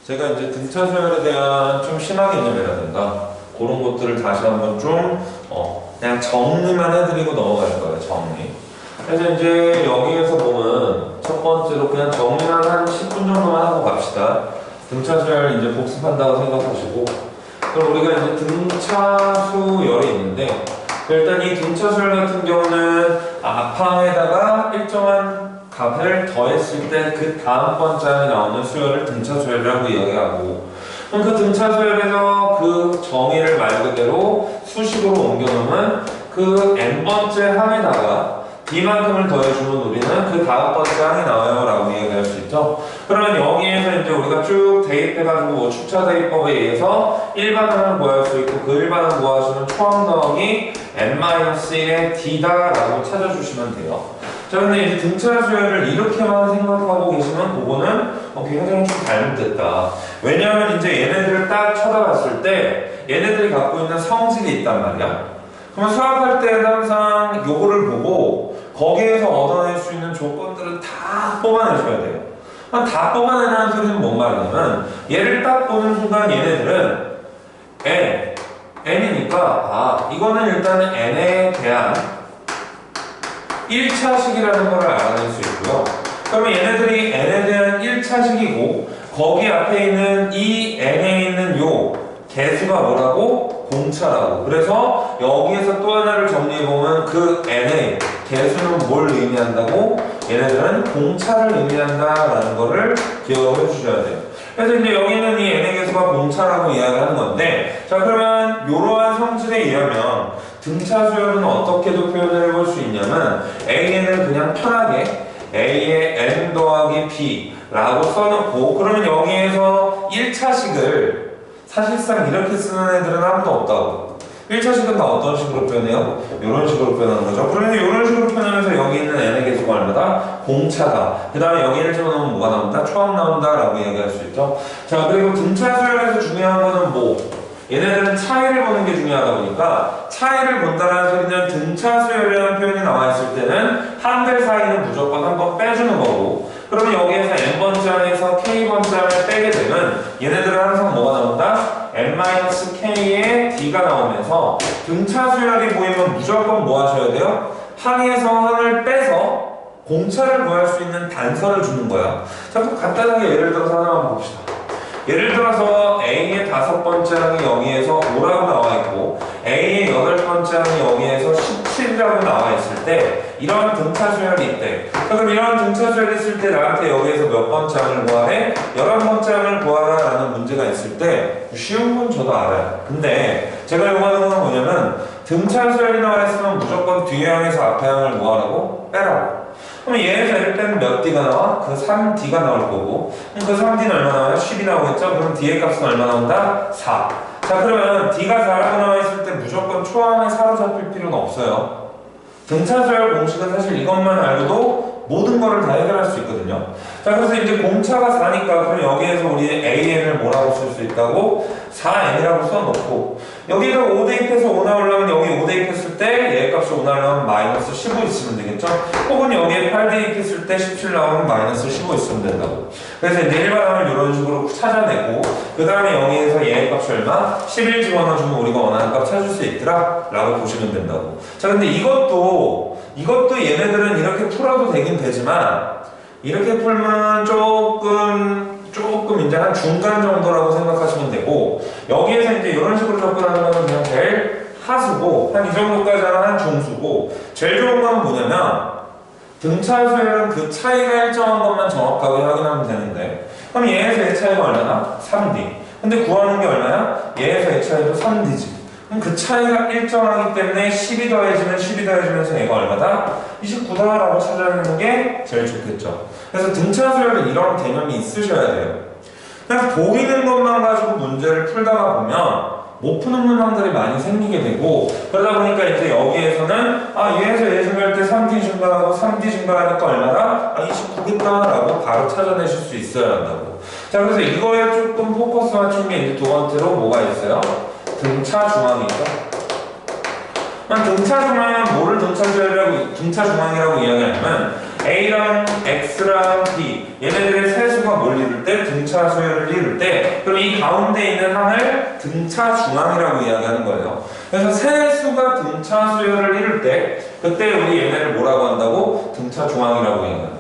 제가 이제 등차 수열에 대한 좀 심화 개념이라든가 그런 것들을 다시 한번 좀 그냥 정리만 해드리고 넘어갈 거예요. 정리. 그래서 이제 여기에서 보면 첫 번째로 그냥 정리만 한 10분 정도만 하고 갑시다. 등차 수열 이제 복습한다고 생각하시고, 그럼 우리가 이제 등차 수열이 있는데, 일단 이 등차 수열 같은 경우는 앞항에다가 일정한 값을 더했을 때 그 다음 번째에 나오는 수열을 등차 수열이라고 이야기하고, 그럼 그 등차 수열에서 그 정의를 말 그대로 수식으로 옮겨놓으면 그 n번째 항에다가 d만큼을 더해주면 우리는 그 다음 번째 항이 나와요 라고 이야기할 수 있죠. 그러면 여기에서 이제 우리가 쭉 대입해가지고 뭐 축차 대입법에 의해서 일반항을 구할 수 있고, 그 일반항 구하시면 초항 더하기 n-1의 d다 라고 찾아주시면 돼요. 자, 근데 이제 등차 수열을 이렇게만 생각하고 계시면 그거는 굉장히 좀 잘못됐다. 왜냐하면 이제 얘네들을 딱 쳐다봤을 때 얘네들이 갖고 있는 성질이 있단 말이야. 그러면 수학할 때는 항상 요거를 보고 거기에서 얻어낼 수 있는 조건들은 다 뽑아내셔야 돼요. 다 뽑아내라는 소리는 뭔 말이냐면, 얘를 딱 보는 순간 얘네들은 n이니까 이거는 일단 n에 대한 1차식이라는 걸 알아낼 수 있고요. 그러면 얘네들이 n에 대한 1차식이고 거기 앞에 있는 이 n에 있는 요 개수가 뭐라고? 공차라고. 그래서 여기에서 또 하나를 정리해보면 그 n의 개수는 뭘 의미한다고? 얘네들은 공차를 의미한다라는 거를 기억을 해주셔야 돼요. 그래서 이제 여기는 이 n의 개수가 공차라고 이야기하는 건데, 자, 그러면 이러한 성질에 의하면 등차 수열은 어떻게도 표현을 해볼 수 있냐면, an을 그냥 편하게 a의 n 더하기 b 라고 써놓고, 그러면 여기에서 1차식을 사실상 이렇게 쓰는 애들은 아무도 없다고. 1차식은 다 어떤 식으로 표현해요? 이런 식으로 표현하는 거죠. 그러면 이런 식으로 표현하면서 여기 있는 n의 개수가 얼마다? 공차다. 그 다음에 여기를 집어넣으면 뭐가 나온다? 초항 나온다 라고 이야기할 수 있죠. 자, 그리고 등차 수열에서 중요한 거는 뭐? 얘네들은 차이를 보는 게 중요하다 보니까, 차이를 본다는 소리는 등차 수열이라는 표현이 나와 있을 때는 한들 사이는 무조건 한번 빼주는 거고, 그러면 여기에서 n번째 항에서 k번째 항을 빼게 되면 얘네들은 항상 뭐가 나온다? n-k의 d가 나오면서 등차 수열이 보이면 무조건 뭐 하셔야 돼요? 항에서 항을 빼서 공차를 구할 수 있는 단서를 주는 거야. 자, 그럼 간단하게 예를 들어서 하나만 봅시다. 예를 들어서 A의 5번째 항이 여기에서 5라고 나와 있고 A의 8번째 항이 여기에서 17이라고 나와 있을 때 이런 등차 수열이 있대. 그럼 이런 등차 수열이 있을 때 나한테 여기에서 몇 번째 항을 구하래? 11번째 항을 구하라 라는 문제가 있을 때 쉬운 건 저도 알아요. 근데 제가 요구하는 건 뭐냐면, 등차 수열이 나와 있으면 무조건 뒤에 항에서 앞에 항을 구하라고? 빼라고. 그럼 얘에서 이럴 때는 몇 D가 나와? 그 3D가 나올 거고, 그럼 그 3D는 얼마 나와요? 10이 나오겠죠? 그럼 D의 값은 얼마 나온다? 4. 자, 그러면 D가 4라고 나와 있을 때 무조건 초항에 사로잡힐 필요는 없어요. 등차 수열 공식은 사실 이것만 알고도 모든 거를 다 해결할 수 있거든요. 자, 그래서 이제 공차가 4니까 그럼 여기에서 우리 AN을 뭐라고 쓸 수 있다고? 4N이라고 써놓고, 여기가 5 대입해서 5 나오려면 여기 5 대입했을 때 얘 값이 5 나오려면 마이너스 15 있으면 되겠죠? 혹은 여기에 8 대입했을 때 17 나오면 마이너스 15 있으면 된다고. 그래서 이제 일반항을 이런 식으로 찾아내고, 그 다음에 여기에서 얘 값이 얼마? 11 집어넣어주면 우리가 원하는 값 찾을 수 있더라 라고 보시면 된다고. 자, 근데 이것도 얘네들은 이렇게 풀어도 되긴 되지만, 이렇게 풀면 조금 이제 한 중간 정도라고 생각하시면 되고, 여기에서 이제 이런 식으로 접근하는 거는 그냥 제일 하수고, 한 이 정도까지는 한 중수고, 제일 좋은 거는 뭐냐면, 등차 수열은 그 차이가 일정한 것만 정확하게 확인하면 되는데, 그럼 얘에서 얘 차이가 얼마나? 3D. 근데 구하는 게 얼마야? 얘에서 얘 차이도 3D지. 그럼 그 차이가 일정하기 때문에 12 더해지면서 얘가 얼마다? 29다라고 찾아내는 게 제일 좋겠죠. 그래서 등차 수열은 이런 개념이 있으셔야 돼요. 그냥 보이는 것만 가지고 문제를 풀다가 보면 못 푸는 문항들이 많이 생기게 되고, 그러다 보니까 이제 여기에서는 얘에서 얘 증가할 때 3D 증가하고 3D 증가하니까 얼마다? 29겠다라고 바로 찾아내실 수 있어야 한다고. 자, 그래서 이거에 조금 포커스 맞춘 게 이제 두 번째로 뭐가 있어요? 등차 중앙이죠. 등차 중앙은 뭐를 등차 중앙이라고 이야기하냐면, A랑 X랑 B 얘네들의 세수가 뭘 이룰 때? 등차 수열을 이룰 때 그럼 이 가운데 있는 항을 등차 중앙이라고 이야기하는 거예요. 그래서 세수가 등차 수열을 이룰 때 그때 우리 얘네를 뭐라고 한다고? 등차 중앙이라고 이야기한다.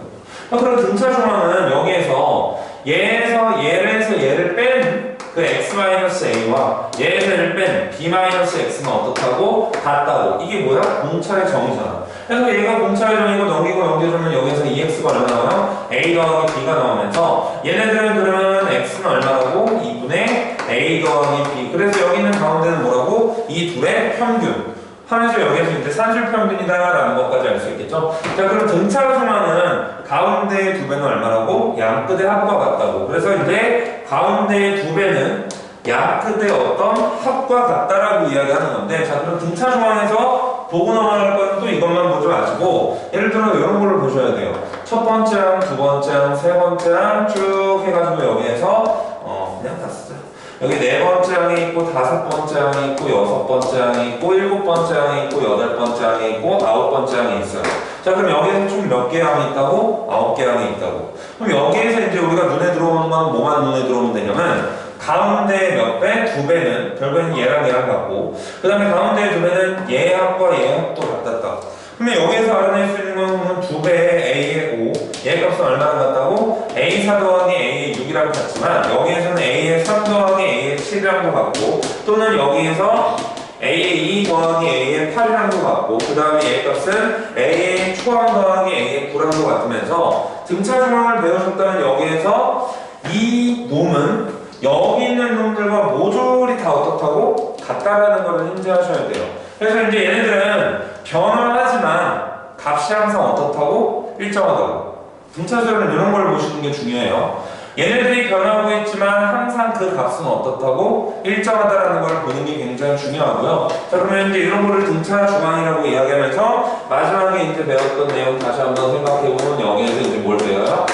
그럼 등차 중앙은 여기에서 얘에서 얘를 뺀 그 x-a와 얘에서 얘를 뺀 b-x는 어떻다고? 같다고. 이게 뭐야? 공차의 정의잖아. 그래서 얘가 공차의 정의고 넘기면 여기에서 2x가 얼마 나와요? a 더하기 b가 나오면서 얘네들은 그러면 x는 얼마라고? 2분의 a 더하기 b. 그래서 여기 있는 가운데는 뭐라고? 이 둘의 평균. 하면서 여기에서 이제 산술평균이다라는 것까지 알 수 있겠죠? 자, 그럼 등차 중앙은 가운데의 두 배는 얼마라고? 양끝의 합과 같다고. 그래서 이제 가운데의 두 배는 양끝의 어떤 합과 같다라고 이야기하는 건데, 자, 그럼 등차 중앙에서 보고 넘어갈 건 또 이것만 보지 마시고, 예를 들어 이런 거를 보셔야 돼요. 첫 번째 항, 두 번째 항, 세 번째 항 쭉 해가지고 여기에서 그냥 다 쓰자. 여기 네 번째 항이 있고, 다섯 번째 항이 있고, 여섯 번째 항이 있고, 일곱 번째 항이 있고, 여덟 번째 항이 있고, 아홉 번째 항이 있어요. 자, 그럼 여기에서 총 몇 개 항이 있다고? 9개 항이 있다고. 그럼 여기에서 이제 우리가 눈에 들어오는 건 뭐만 눈에 들어오면 되냐면, 가운데 몇 배? 두 배는, 결국엔 얘랑 같고, 그 다음에 가운데 두 배는 얘 합과 얘 합도 같았다. 그러면 여기에서 알아낼 수 있는 건 두 배의 A의 5, 얘 값은 얼마나 같다고? A4 더하기 A의 6이랑 같지만 여기에서는 A의 3 더하기 A의 7이랑도 같고 또는 여기에서 A의 2 더하기 A의 8이랑도 같고 그 다음에 얘 값은 A의 초항 더하기 A의 9랑도 같으면서 등차 중앙을 배우셨다면 여기에서 이 놈은 여기 있는 놈들과 모조리 다 어떻다고? 같다라는 걸 인지하셔야 돼요. 그래서 이제 얘네들은 변화하지만 값이 항상 어떻다고? 일정하다고. 등차수열은 이런 걸 보시는 게 중요해요. 얘네들이 변하고 있지만 항상 그 값은 어떻다고? 일정하다라는 걸 보는 게 굉장히 중요하고요. 자, 그러면 이제 이런 거를 등차 중앙이라고 이야기하면서 마지막에 이제 배웠던 내용 다시 한번 생각해보면 여기에서 이제 뭘 배워요?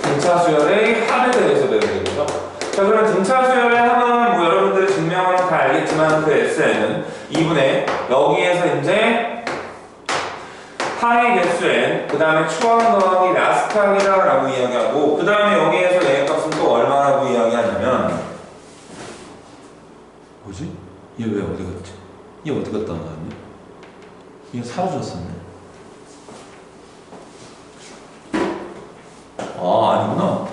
등차수열의 합에 대해서 배우게 되죠. 자, 그러면 등차수열의 합은 뭐 여러분들이 증명은 다 알겠지만 그 Sn은 2분의 여기에서 이제 파의 개수 n 그 다음에 초항 더하기 라스트 항이라고 이야기하고 그 다음에 여기에서 얘 값은 또 얼마라고 이야기하냐면 뭐지? 얘 왜 어디 갔지? 얘 어디 갔다 나왔니? 얘 사라졌었네. 아니구나.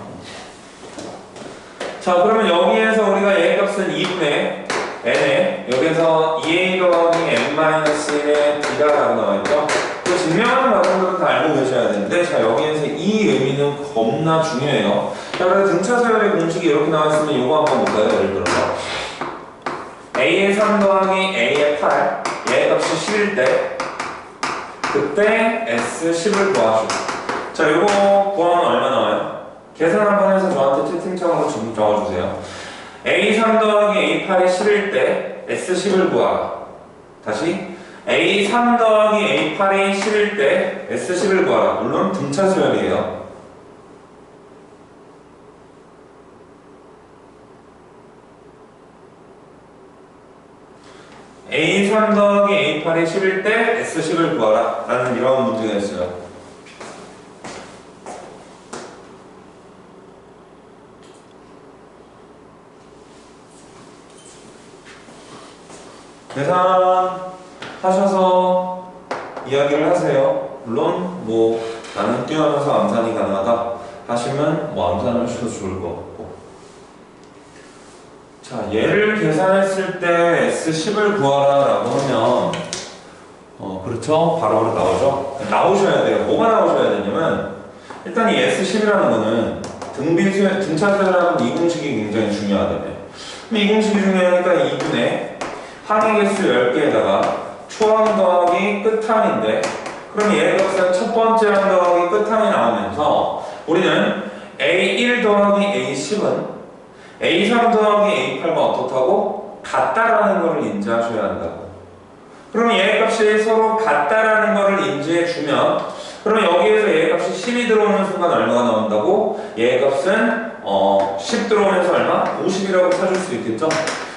자, 그러면 여기에서 우리가 얘 값은 2분의 n에 여기서 2a 더하기 n-1의 d라고 나와있죠? 그 증명하는 과정들은 다 알고 계셔야 되는데 자, 여기에서 이 의미는 겁나 중요해요. 자, 그래서 등차수열의 공식이 이렇게 나와있으면 이거 한번 볼까요? 예를 들어서 a의 3 더하기 a의 8 얘 값이 10일 때 그때 s10을 구하시고 자, 요거 구하면 얼마 나와요? 계산 한번 해서 저한테 채팅창으로 지금 적어주세요. A3 더하기 A8이 10일 때 S10을 구하라. 다시 A3 더하기 A8이 10일 때 S10을 구하라. 물론 등차수열이에요. A3 더하기 A8이 10일 때 S10을 구하라. 라는 이런 문제가 있어요. 계산하셔서 이야기를 하세요. 물론 뭐 나는 뛰어나서 암산이 가능하다 하시면 뭐 암산을 하셔도 좋을 것 같고 자, 얘를 계산했을 때 S10을 구하라 라고 하면 그렇죠? 바로 나오죠? 나오셔야 돼요. 뭐가 나오셔야 되냐면 일단 이 S10이라는 거는 등차수열하고 이 공식이 굉장히 중요하다며. 그럼 이 공식이 중요하니까 2분의 항의 개수 10개에다가 초항 더하기 끝항인데 그럼 얘 값은 첫 번째 항 더하기 끝항이 나오면서 우리는 A1 더하기 A10은 A3 더하기 A8과 어떻다고? 같다라는 것을 인지하셔야 한다고. 그럼 얘 값이 서로 같다라는 것을 인지해 주면 그럼 여기에서 얘 값이 10이 들어오는 순간 얼마가 나온다고? 얘 값은 10 들어오면서 얼마? 50이라고 찾을 수 있겠죠?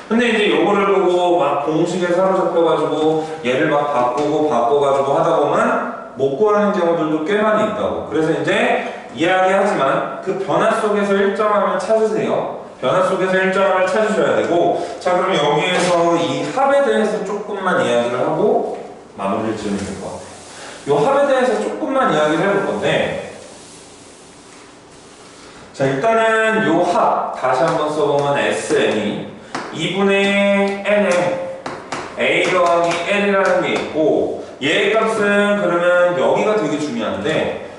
근데 이제 요거를 보고 막 공식에 사로잡혀가지고 얘를 막 바꿔가지고 하다 보면 못 구하는 경우들도 꽤 많이 있다고. 그래서 이제 이야기하지만 그 변화 속에서 일정함을 찾으세요. 변화 속에서 일정함을 찾으셔야 되고, 자 그럼 여기에서 이 합에 대해서 조금만 이야기를 하고 마무리를 지으면 될 것 같아요. 이 합에 대해서 조금만 이야기를 해볼 건데, 자 일단은 이 합 다시 한번 써보면 SN이 2분의 n에 a 더하기 n이라는 게 있고, 얘의 값은 그러면 여기가 되게 중요한데,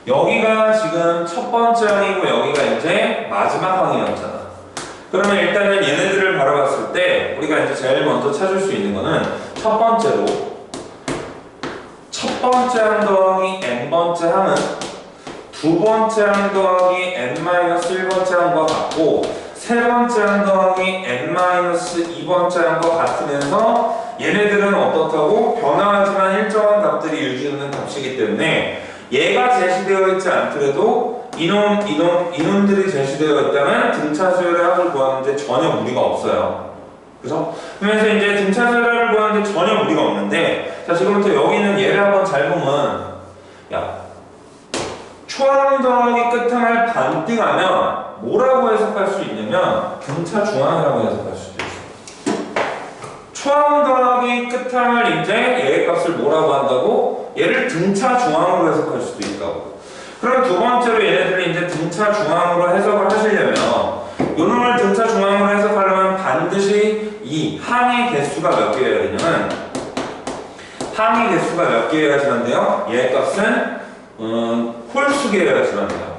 여기가 지금 첫 번째 항이고 여기가 이제 마지막 항이었잖아. 그러면 일단은 얘네들을 바라봤을 때 우리가 이제 제일 먼저 찾을 수 있는 거는 첫 번째로 첫 번째 항 더하기 n번째 항은 두 번째 항 더하기 n-1번째 항과 같고, 세 번째 항 더하기 n-2번째 항과 같으면서 얘네들은 어떻다고? 변화하지만 일정한 값들이 유지되는 값이기 때문에 얘가 제시되어 있지 않더라도 이놈들이 제시되어 있다면 등차 수열의 합을 구하는데 전혀 무리가 없어요. 그래서 그러면서 이제 등차 수열의 합을 구하는데 전혀 무리가 없는데, 자 지금부터 여기 있는 얘를 한번 잘 보면, 야 초항 더하기 끝항을 반띵하면 뭐라고 해석할 수 있냐면 등차 중항이라고 해석할 수도 있어요. 초항 더하기 끝항을 이제 얘의 값을 뭐라고 한다고? 얘를 등차 중항으로 해석할 수도 있다고. 그럼 두 번째로 얘네들이 이제 등차 중항으로 해석을 하시려면, 요놈을 등차 중항으로 해석하려면 반드시 이 항의 개수가 몇 개여야 되냐면, 항의 개수가 몇 개여야지만 돼요? 얘의 값은 홀수 개여야지만 돼요.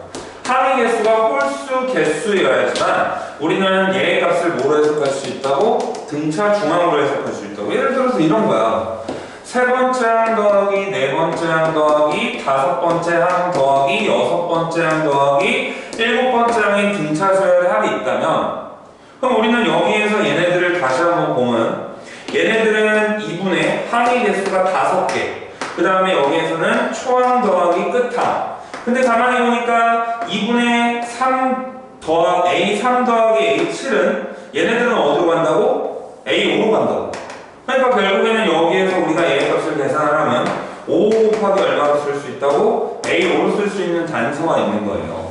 항의 개수가 홀수 개수여야지만 우리는 얘의 값을 뭐로 해석할 수 있다고? 등차 중항으로 해석할 수 있다고. 예를 들어서 이런 거야. 세 번째 항 더하기 네 번째 항 더하기 다섯 번째 항 더하기 여섯 번째 항 더하기 일곱 번째 항의 등차 수열의 합이 있다면, 그럼 우리는 여기에서 얘네들을 다시 한번 보면 얘네들은 2분의 항의 개수가 5개, 그 다음에 여기에서는 초항 더하기 끝항. 근데 가만히 보니까 2분의 3 더하기 A3 더하기 A7은 얘네들은 어디로 간다고? A5로 간다고. 그러니까 결국에는 여기에서 우리가 얘의 값을 계산을 하면 5 곱하기 얼마로 쓸 수 있다고? A5로 쓸 수 있는 단서가 있는 거예요.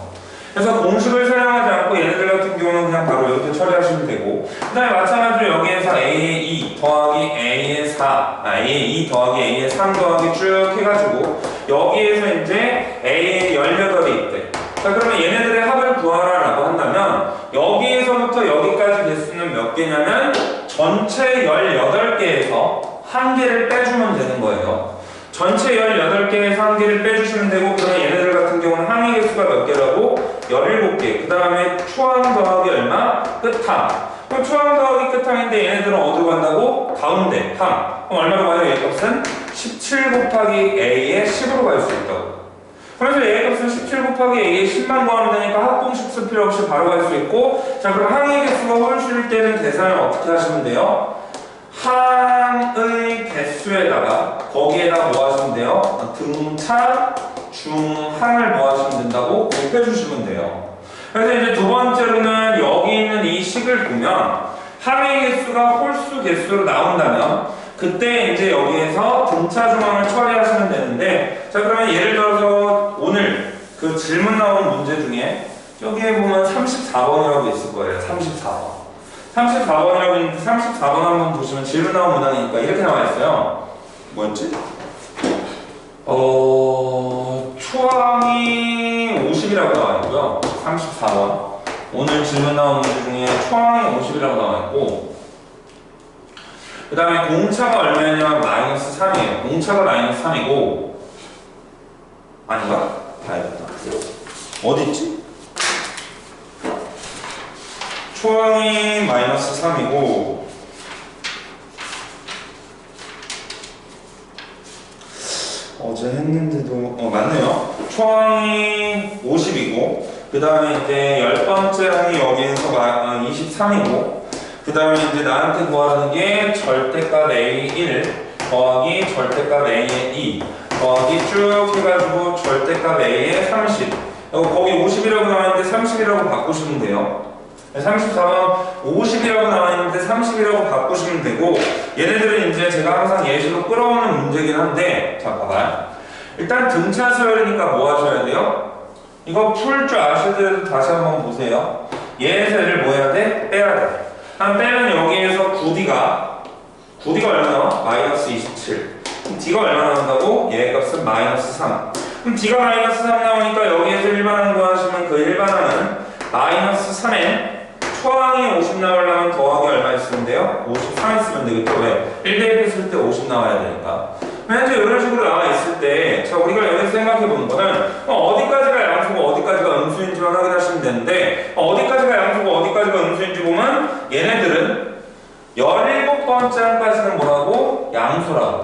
그래서 공식을 사용하지 않고 얘네들 같은 경우는 그냥 바로 이렇게 처리하시면 되고, 그 다음에 마찬가지로 여기에서 A의 2 더하기 A의 4, A의 2 더하기 A의 3 더하기 쭉 해가지고 여기에서 이제 A의 18이 있대. 자 그러면 얘네들의 합을 구하라 라고 한다면 여기에서부터 여기까지 개수는 몇 개냐면 전체 18개에서 한 개를 빼주면 되는 거예요. 전체 18개에서 한 개를 빼주시면 되고, 그러면 얘네들 같은 경우는 항의 개수가 몇 개라고? 17개. 그 다음에 초항 더하기 얼마? 끝항. 그럼 초항 더하기 끝항인데 얘네들은 어디로 간다고? 가운데 항. 그럼 얼마로 가요? 얘 값은 17 곱하기 A의 10으로 갈 수 있다고. 그래서 얘 값은 17 곱하기 A의 10만 구하면 되니까 합공식 쓸 필요 없이 바로 갈 수 있고, 자 그럼 항의 개수가 홀수일 때는 계산을 어떻게 하시면 돼요? 항의 개수에다가 거기에다 뭐 하시면 돼요? 등차 중항을 뭐 하시면 된다고? 곱해주시면 돼요. 그래서 이제 두 번째로는 여기 있는 이 식을 보면 항의 개수가 홀수 개수로 나온다면 그때 이제 여기에서 등차 중항을 처리하시면 되는데, 자 그러면 예를 들어서 오늘 그 질문 나온 문제 중에 여기에 보면 34번이라고 있을 거예요. 34번. 34번이라고 있는데 34번 한번 보시면 질문 나온 문항이니까 이렇게 나와 있어요. 뭐였지? 초항이 50이라고 나와 있고요. 34번. 오늘 질문 나온 문제 중에 초항이 50이라고 나와 있고, 그 다음에 공차가 얼마냐면 마이너스 3이에요. 공차가 마이너스 3이고, 아닌가? 봐야겠다. 어디 있지? 초항이 마이너스 3이고, 어제 했는데도, 맞네요. 초항이 50이고, 그 다음에 이제 10번째 항이 여기에서 23이고, 그 다음에 이제 나한테 구하는 게 절대값 A1 더하기 절대값 A의 2 더하기 쭉 해가지고 절대값 A의 30. 거기 50이라고 나왔는데 30이라고 바꾸시면 돼요. 34번 50이라고 나와 있는데 30이라고 바꾸시면 되고, 얘네들은 이제 제가 항상 예시로 끌어오는 문제긴 한데, 자 봐봐요. 일단 등차 수열이니까 뭐 하셔야 돼요? 이거 풀 줄 아시더라도 다시 한번 보세요. 얘에서 얘를 뭐 해야 돼? 빼야 돼. 한 빼면 여기에서 9D가 얼마 나와? 마이너스 27. 그럼 D가 얼마 나온다고? 얘 값은 마이너스 3. 그럼 D가 마이너스 3 나오니까 여기에서 일반항 구하시면 그 일반항은 마이너스 3에 초항이 50 나오려면 더하기 얼마 있으면 돼요? 53 있으면 되겠죠? 왜? 1 대입했을 때 50 나와야 되니까. 현재 이런 식으로 나와 있을 때, 자, 우리가 여기서 생각해 보는 거는 어디까지가 양수고 어디까지가 음수인지만 확인하시면 되는데, 어디까지가 양수고 어디까지가 음수인지 보면 얘네들은 17번째 항까지는 뭐라고? 양수라고.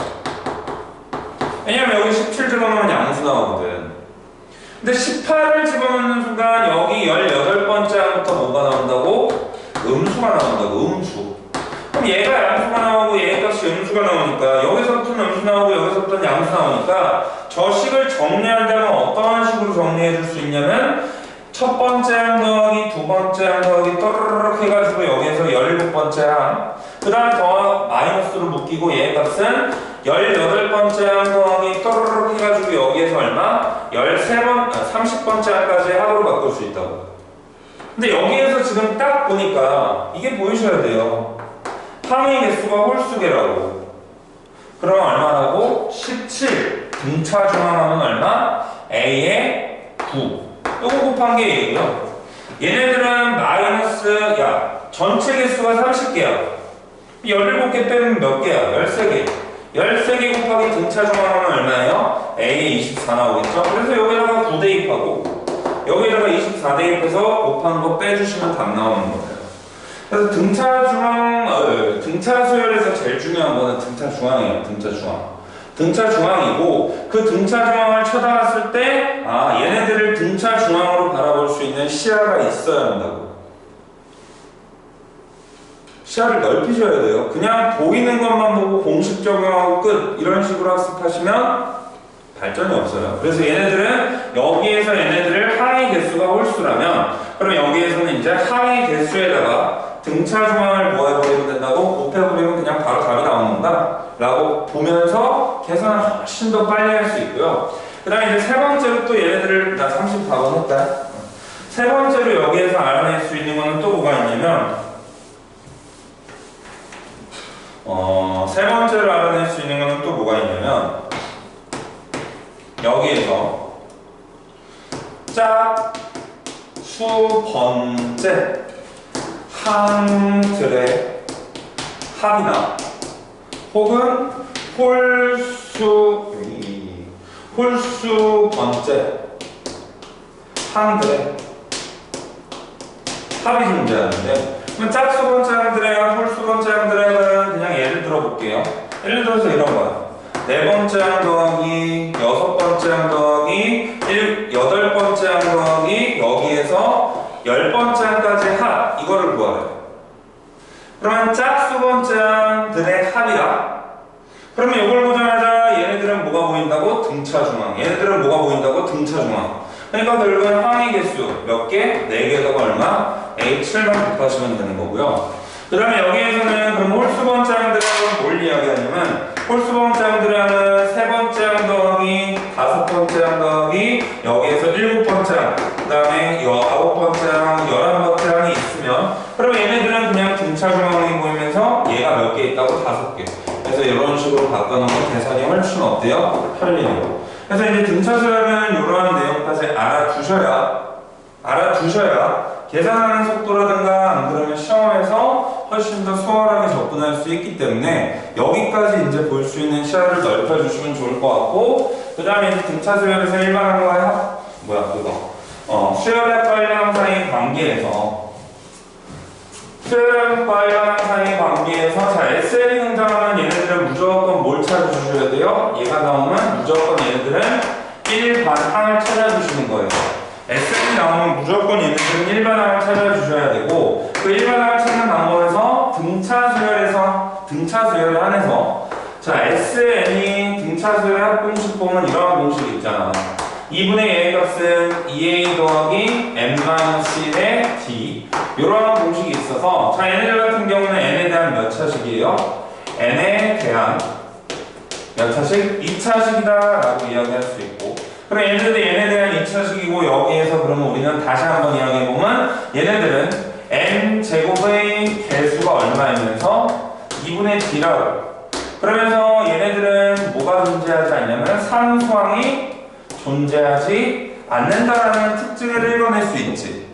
왜냐면 여기 17 집어넣으면 양수 나오거든. 근데 18을 집어넣는 순간 여기 18번째 항부터 뭐가 나온다고? 음수가 나온다고, 음수. 그럼 얘가 양수가 나오고 얘 값이 음수가 나오니까 여기서부터는 음수 나오고 여기서부터는 양수 나오니까 저 식을 정리한다면 어떤 식으로 정리해 줄 수 있냐면 첫 번째 항 더하기 두 번째 항 더하기 또르륵 해가지고 여기에서 17번째 항, 그 다음 더 마이너스로 묶이고 얘 값은 18번째 항 더하기 또르륵 해가지고 여기에서 얼마? 30번째 항까지 항으로 바꿀 수 있다고. 근데 여기에서 지금 딱 보니까 이게 보이셔야 돼요. 항의 개수가 홀수계라고. 그럼 얼마라고? 17. 등차 중항하면 얼마? A의 9. 요거 곱한 게 얘예요. 얘네들은 마이너스, 전체 개수가 30개야. 17개 빼면 몇 개야? 13개. 13개 곱하기 등차 중항하면 얼마예요? A의 24 나오겠죠? 그래서 여기다가 9 대입하고, 여기다가 24 대입해서 곱한 거 빼주시면 답 나오는 거예요. 그래서 등차 수열에서 제일 중요한 거는 등차 중앙이에요. 등차 중앙. 등차 중앙이고, 그 등차 중앙을 쳐다봤을 때, 얘네들을 등차 중앙으로 바라볼 수 있는 시야가 있어야 한다고. 시야를 넓히셔야 돼요. 그냥 보이는 것만 보고 공식 적용하고 끝, 이런 식으로 학습하시면 발전이 없어요. 그래서 얘네들은 여기에서 얘네들을 항의 개수가 홀수라면, 그럼 여기에서는 이제 항의 개수에다가 등차 중앙을 뭐 해버리면 된다고? 곱해버리면 그냥 바로 답이 나오는 건가? 라고 보면서 계산을 훨씬 더 빨리 할 수 있고요. 그 다음에 이제 세 번째로 또 얘네들을, 나 34번 했다. 세 번째로 여기에서 알아낼 수 있는 거는 또 뭐가 있냐면, 세 번째로 알아낼 수 있는 거는 또 뭐가 있냐면, 여기에서 짝수번째 항들의 합이나 혹은 홀수번째 항들의 합이 존재하는데, 그럼 짝수번째 항들의 홀수번째 항들의 그냥 예를 들어 볼게요. 예를 들어서 이런 거야. 네 번째 항 더하기 여섯 번째 항 더하기 8번째 항 더하기 여기에서 10번째 항까지 합, 이거를 구하래요. 그러면 짝수번째 항들의 합이라. 그러면 이걸 보자마자 얘네들은 뭐가 보인다고? 등차 중앙. 얘네들은 뭐가 보인다고? 등차 중앙. 그러니까 결국은 항의 개수 몇 개? 4개에다가 얼마? A7만 곱하시면 되는 거고요. 그 다음에 여기에서는 그럼 홀수번째 항들은 뭘 이야기하냐면, 홀수번째 항들은 세 번째 항 더하기 다섯 번째 항 더하기 여기에서 7번째 항, 그 다음에 9번째 항, 11번째 항이 있으면, 그럼 얘네들은 그냥 등차 중앙이 보이면서 얘가 몇 개 있다고? 5개. 그래서 이런 식으로 바꿔놓으면 계산이 훨씬 어때요? 편리해요. 그래서 이제 등차 수열은 이러한 내용까지 알아두셔야 계산하는 속도라든가 안 그러면 시험에서 훨씬 더 수월하게 접근할 수 있기 때문에 여기까지 이제 볼 수 있는 시야를 넓혀주시면 좋을 것 같고, 그 다음에 이제 등차 수열에서 일반항과 수열학과 일반항 사이 관계에서 수열학과 일반항 사이 관계에서 자, SL이 등장하면 얘네들은 무조건 뭘 찾아주셔야 돼요? 얘가 나오면 무조건 얘네들은 일반항을 찾아주시는 거예요. SL이 나오면 무조건 얘네들은 일반항을 찾아주셔야 되고, 그 일반항을 찾는 방법에서 등차 수열에 한해서 자, SN이 등차 수열의 합공식 보면 이러한 공식이 있잖아. 2분의 A 값은 2A 더하기 M n-1의 d 이런 공식이 있어서 자 얘네들 같은 경우는 n에 대한 몇 차식이에요? n에 대한 몇 차식? 2차식이다 라고 이야기할 수 있고 그럼 얘네들이 n에 대한 2차식이고 여기에서 그러면 우리는 다시 한번 이야기해보면 얘네들은 n제곱의 개수가 얼마이면서 2분의 d라고 그러면서 얘네들은 뭐가 존재하지 않냐면 상수항이 존재하지 않는다라는 특징을 읽어낼 수 있지.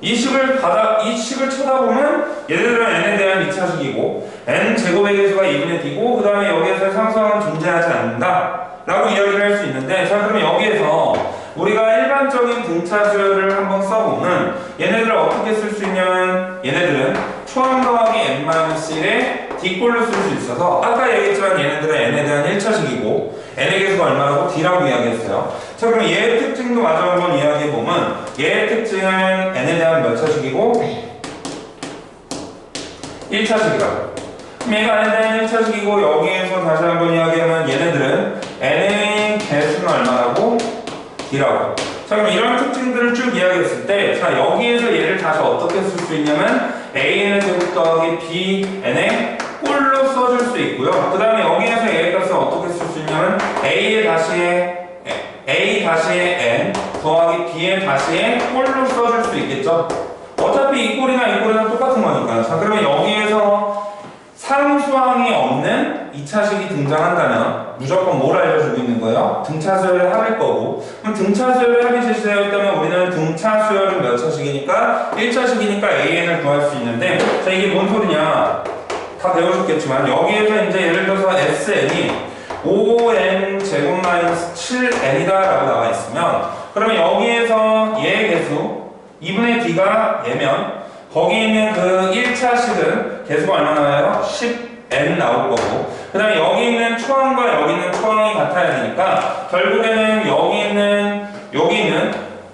이 식을 쳐다보면 얘네들은 n에 대한 2차식이고 n 제곱의 개수가 2분의 d고 그 다음에 여기에서 상수항은 존재하지 않는다 라고 이야기를 할 수 있는데 자 그러면 여기에서 우리가 일반적인 등차 수열을 한번 써보면 얘네들을 어떻게 쓸 수 있냐면 얘네들은 초항 더하기 n-1의 d꼴로 쓸 수 있어서 아까 얘기했지만 얘네들은 n에 대한 1차식이고 n의 개수가 얼마라고? d라고 이야기했어요. 자 그럼 얘의 특징도 마저 한번 이야기해보면 얘의 특징은 n에 대한 몇 차식이고 1차식이라고 그럼 얘가 n에 대한 1차식이고 여기에서 다시 한번 이야기하면 얘네들은 n의 개수는 얼마라고? d라고 자 그럼 이런 특징들을 쭉 이야기했을 때 자 여기에서 얘를 다시 어떻게 쓸 수 있냐면 an의 제곱 더하기 bn의 꼴로 써줄 수 있고요. 그 다음에 여기에서 얘의 값을 어떻게 쓸 수 있냐면 a 다시의 n 더하기 b의 다시의 꼴로 써줄 수 있겠죠. 어차피 이 꼴이나 똑같은 거니까. 자 그러면 여기에서 상수항이 없는 2차식이 등장한다면 무조건 뭘 알려주고 있는 거예요? 등차수열의 합일 거고 그럼 등차수열의 합이 제시되어 있다면 우리는 등차수열은 몇 차식이니까 1차식이니까 an을 구할 수 있는데 자 이게 뭔 소리냐 다 배우셨겠지만 여기에서 이제 예를 들어서 sn이 5n 제곱 마이너스 7n이다 라고 나와 있으면 그러면 여기에서 얘의 개수 2분의 d가 얘면 거기 있는 그 1차식은 개수가 얼마 나와요? 10n 나올 거고 그 다음에 여기 있는 초항과 여기 있는 초항이 같아야 되니까 결국에는 여기 있는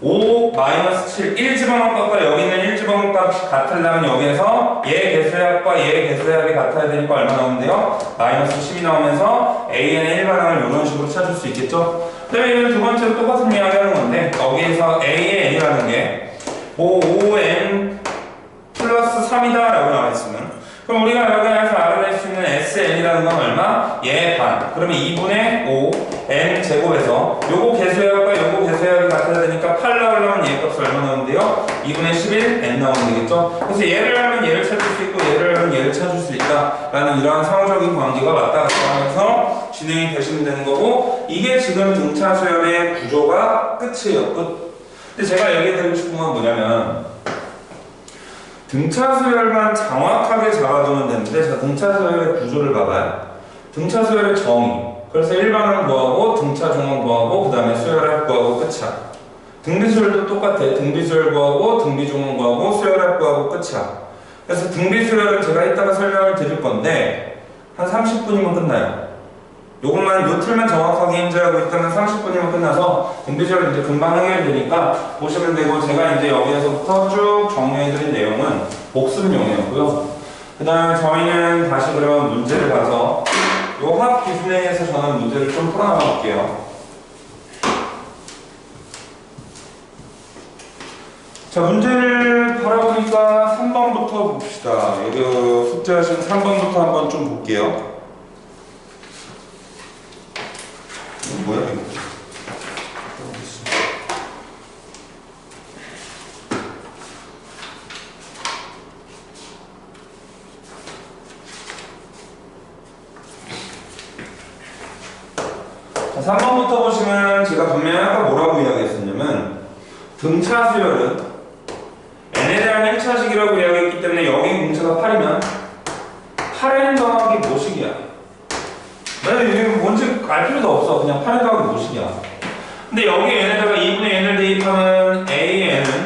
5-7 1 집어넣은 값과 여기 있는 1 집어넣은 값이 같으려면 여기에서 얘 개수의 합과 얘 개수의 합이 같아야 되니까 얼마 나오는데요? 마이너스 10이 나오면서 an의 일반항을 이런 식으로 찾을 수 있겠죠? 그 다음에 이건 두 번째로 똑같은 이야기 하는 건데 여기에서 a의 n이라는 게 5n 플러스 3이다 라고 나와 있으면 그럼 우리가 여기에서 알아낼 수 있는 sn이라는 건 얼마? 얘 반 그러면 2분의 5 n 제곱에서 요거 개수의 합과 요거 개수의 합이 같아야 되니까 8 나오려면 얘 값이 얼마 나오는데요? 2분의 11 n 나오면 되겠죠? 그래서 얘를 하면 얘를 찾을 수 있고 얘를 하면 얘를 찾을 수 있다 라는 이러한 상호적인 관계가 왔다 갔다 하면서 진행이 되시면 되는 거고 이게 지금 등차 수열의 구조가 끝이에요. 끝. 근데 제가 얘기해드리고 싶은 건 뭐냐면 등차 수열만 정확하게 잡아두면 되는데 자 등차 수열의 구조를 봐봐요. 등차 수열의 정의 그래서 일반항 구하고 등차 중항 구하고 그 다음에 수열합 구하고 끝이야. 등비수열도 똑같아. 등비수열 구하고 등비중항 구하고 수열합 구하고 끝이야. 그래서 등비수열은 제가 이따가 설명을 드릴 건데 한 30분이면 끝나요. 요것만 요 틀만 정확하게 인지하고 있다면 30분이면 끝나서 등비수열은 이제 금방 해결되니까 보시면 되고 제가 이제 여기에서부터 쭉 정리해드린 내용은 복습용이었고요. 그 다음에 저희는 다시 그러면 문제를 봐서 요 화학 기준에서 저는 문제를 좀 풀어나가 볼게요. 자 문제를 바라보니까 3번부터 봅시다. 여기 숙제하신 3번부터 한번 좀 볼게요. 뭐야 이거? 자 3번부터 보시면 제가 분명히 아까 뭐라고 이야기했었냐면 등차 수열은 n에 대한 1차식이라고 이야기했기 때문에 여기 공차가 8이면 8n 더하기 뭐식이야? 이게 뭔지 알 필요도 없어. 그냥 8n 더하기 뭐식이야. 근데 여기 n에다가 2분의 n을 대입하면 a의 n은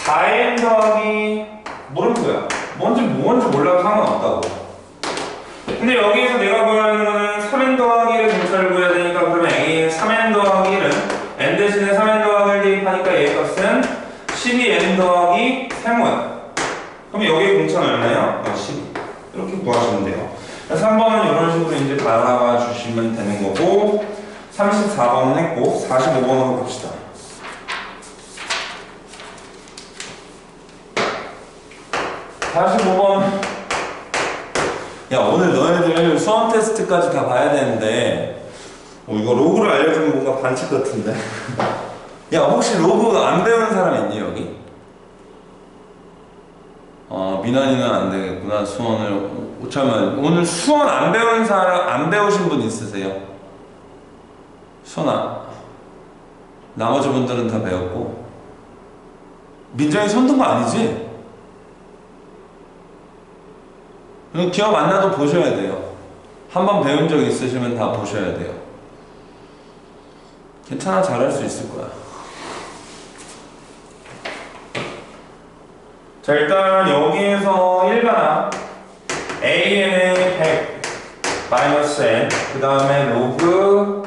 4n 더하기 물음표야. 뭔지 몰라도 상관없다고. 근데 여기에서 내가 구해야 하는 거는 3n 더하기를 등차를 구해야 되니까 그러면 a의 3n 더하기를 n 대신에 3n 더하기를 대입하니까 a 값은 12n 더하기 세모야. 그럼 여기에 공차는 얼마예요? 12. 이렇게 구하시면 돼요. 3번은 이런 식으로 이제 바라봐 주시면 되는 거고 34번은 했고 45번으로 봅시다. 45번. 야, 오늘 너희들 수험 테스트까지 다 봐야 되는데 이거 로그를 알려주면 뭔가 반칙 같은데. 야, 혹시 로그 안 배우는 사람 있니 여기? 민환이는 안 되겠구나. 수원을. 잠깐만, 오늘 수원 안 배우는 사람, 안 배우신 분 있으세요? 수원 나머지 분들은 다 배웠고. 민정이 손든 거 아니지? 기억 안 나도 보셔야 돼요. 한번 배운 적 있으시면 다 보셔야 돼요. 괜찮아, 잘할 수 있을 거야. 자, 일단 여기에서 1반항 AN의 100 마이너스 N, 그 다음에 로그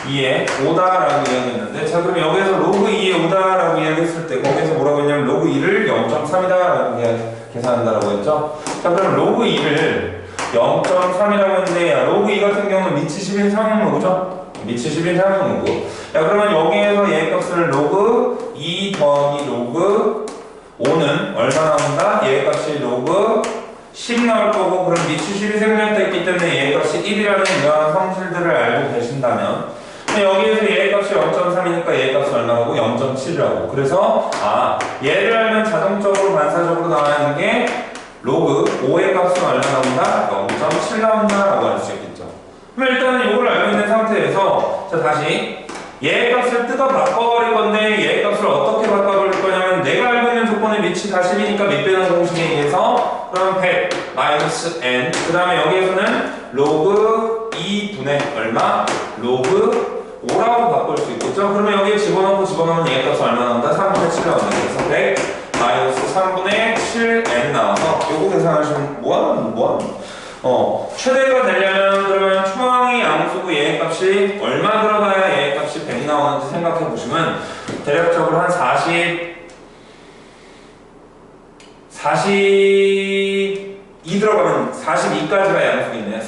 2의 5다라고 이야기했는데, 자, 그럼 여기에서 로그 2의 5다라고 이야기했을 때 거기에서 뭐라고 했냐면 로그 2를 0.3이다라고 계산한다라고 했죠. 자, 그럼 로그 2를 0.3이라고 했는데, 야, 로그 2 같은 경우는 미치 10인 상용로그죠? 미치 10인 상용로그. 야, 그러면 여기에서 얘 값을 로그 2 더하기 로그 5는 얼마 나온다? 얘 값이 로그 10 나올 거고, 그럼 미치 10이 생략됐기 때문에 얘 값이 1이라는 이러한 성질들을 알고 계신다면, 여기에서 얘 값이 0.3이니까 얘 값이 얼마라고? 0.7이라고. 그래서 얘를 알면 자동적으로 반사적으로 나와야 하는 게 로그 5의 값은 얼마 나온다? 0.7 나온다라고 할 수 있겠죠. 그럼 일단은 이걸 알고 있는 상태에서, 자, 다시 얘 값을 뜯어 바꿔버릴 건데, 얘 값을 어떻게 바꿔버릴 거냐면, 내가 알고 있는 조건의 미치 40이니까 밑배는 공식에 의해서, 그럼 100 마이너스 n, 그 다음에 여기에서는 로그 2분의 얼마? 로그 5라고 바꿀 수 있겠죠? 그러면 여기에 집어넣으면 얘 값은 얼마 나온다? 3분의 7 나온다. 그래서 100 마이너스 3분의 7n 나와서 요거 계산하시면 뭐하는? 최대가 되려면 그러면 초항이 양수고 얘 값이 얼마 들어가야 얘 값이 100 나오는지 생각해 보시면 대략적으로 한 42 들어가면 42까지가 양수겠네요.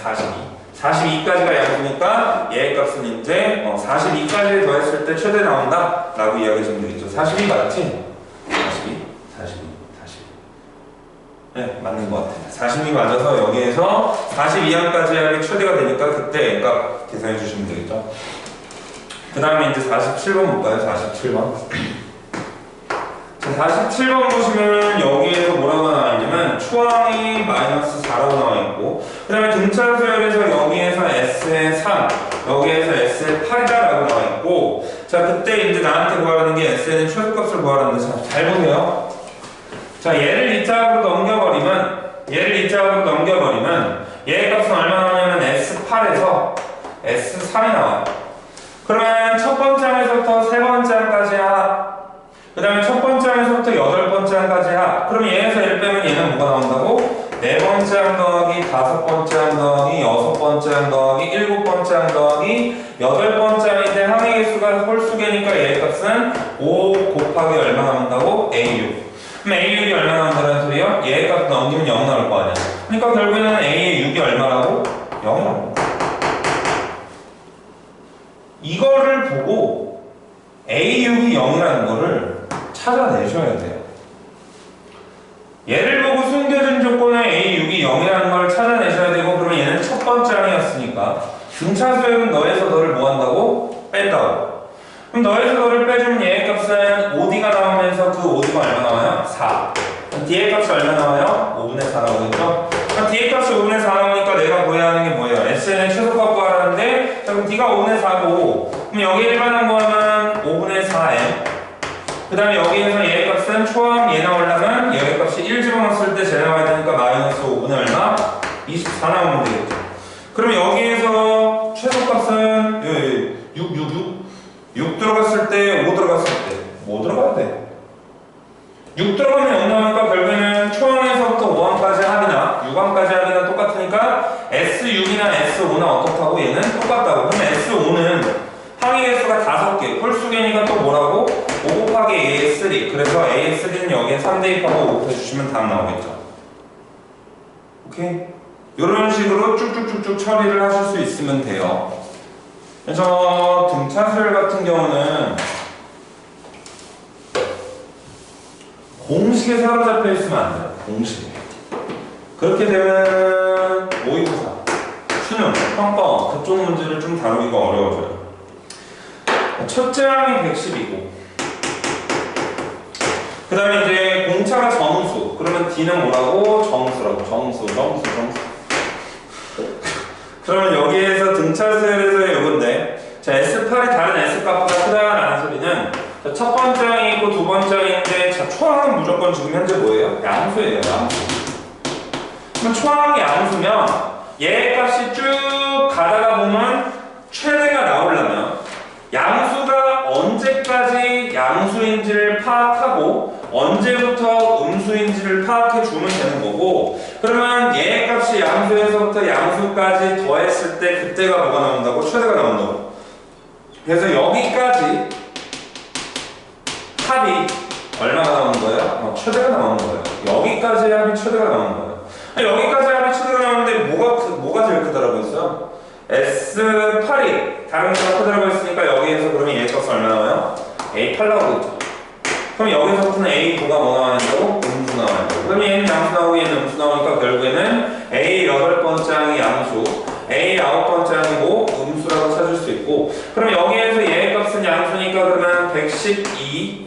42까지가 양수니까 얘 값은 이제 42까지 더했을 때 최대 나온다 라고 이야기해주면 되겠죠. 42 맞지? 42 네, 맞는 것 같아요. 42 맞아서 여기에서 42항까지 하기 최대가 되니까 그때 N값 계산해 주시면 되겠죠. 그 다음에 이제 47번 볼까요? 47번. 자, 47번 보시면 여기에서 뭐라고 나와 있냐면 초항이 마이너스 4라고 나와 있고, 그 다음에 등차 수열에서 여기에서 S의 3, 여기에서 S의 8이다라고 나와 있고, 자, 그때 이제 나한테 구하라는 게 S의 최소값을 구하라는데, 잘 보세요. 자, 얘를 2짝으로 넘겨버리면 얘 값은 얼마 나오냐면 S8에서 S3이 나와요. 그러면 첫 번째 항에서부터 세 번째 항까지 합, 그 다음에 첫 번째 항에서부터 여덟 번째 항까지 합. 그럼 얘에서 1 빼면 얘는 뭐가 나온다고? 네 번째 항 더하기 다섯 번째 항 더하기 여섯 번째 항 더하기 일곱 번째 항 더하기 여덟 번째 항인데 항의 개수가 홀수개니까 얘 값은 5 곱하기 얼마 나온다고? A6. 그럼 A6이 얼마 나온다는 소리요? 얘 값 넘기면 0 나올 거 아니야. 그러니까 결국에는 A의 6이 얼마라고? 0이라고. 이거를 보고 A6이 0이라는 거를 찾아내셔야 돼요. 얘를 보고 숨겨진 조건에 A6이 0이라는 걸 찾아내셔야 되고, 그러면 얘는 첫 번째 항이었으니까 등차수열은 너에서 너를 뭐 한다고? 뺀다고. 그럼 너에서 너를 빼주면 얘의 값은 5D가 나오면서 그 5D가 얼마 나와요? 4. 그럼 D의 값이 얼마 나와요? 5분의 4 나오겠죠? 그럼 D의 값이 5분의 4 나오니까 내가 구해야 하는 게 뭐예요? SN의 최소값 구하라는데, 자, 그럼 D가 5분의 4고, 그럼 여기 일반항 구하면 5분의 4M. 그 다음에 여기에서 얘의 값은 초항 얘 나오려면 얘의 값이 1 집어넣었을 때 제 나와야 되니까 마이너스 5분의 얼마? 24 나오면 되겠죠. 그럼 여기에서 최소값은 6 들어갔을 때, 5 들어갔을 때, 뭐 들어가야 돼? 6 들어가면 0 나오니까 결국에는 초항에서부터 5항까지 합이나 6항까지 합이나 똑같으니까 S6이나 S5나 어떻다고? 얘는 똑같다고. 그러면 S5는 항의 개수가 5개, 홀수개니까 또 뭐라고? 5 곱하기 AS3. 그래서 AS3는 여기에 3 대입하고 5 곱해주시면 답 나오겠죠. 오케이? 이런 식으로 쭉쭉쭉쭉 처리를 하실 수 있으면 돼요. 그래서 등차수열 같은 경우는 공식에 사로잡혀 있으면 안 돼요. 공식. 그렇게 되면 모의고사, 수능, 평가 그쪽 문제를 좀 다루기가 어려워져요. 첫째 항이 110이고 그 다음에 이제 공차가 정수. 그러면 D는 뭐라고? 정수라고. 정수. 그러면 여기에서 등차수열에서의 요건데, 자, S8이 다른 S값보다 크다라는 소리는 자, 첫 번째 항이 있고 두 번째 항인데, 자, 초항은 무조건 지금 현재 뭐예요? 양수예요, 양수. 그럼 초항이 양수면 얘 값이 쭉 가다가 보면 최대가 나오려면 양수가 언제까지 양수인지를 파악하고 언제부터 음수인지를 파악해 주면 되는 거고, 그러면 얘 값이 양수에서부터 양수까지 더했을 때 그때가 뭐가 나온다고? 최대가 나온다고. 그래서 여기까지 합이 얼마가 나오는 거예요? 최대가 나오는 거예요. 여기까지 합이 최대가 나오는 거예요. 여기까지 합이 최대가 나오는데 뭐가 제일 크다라고 했어요? S8이 다른 거가 크다라고 했으니까 여기에서 그러면 얘 값은 얼마 나와요? A8 나오고 있죠. 그럼 여기서부터는 A9가 뭐 나와야 된다고? 음수 나와야 된다고. 그럼 얘는 양수 나오고 얘는 음수 나오니까 결국에는 A 8번째 항이 양수, A 9번째 항이고 음수라고 찾을 수 있고, 그럼 여기에서 얘 값은 양수니까 그러면 112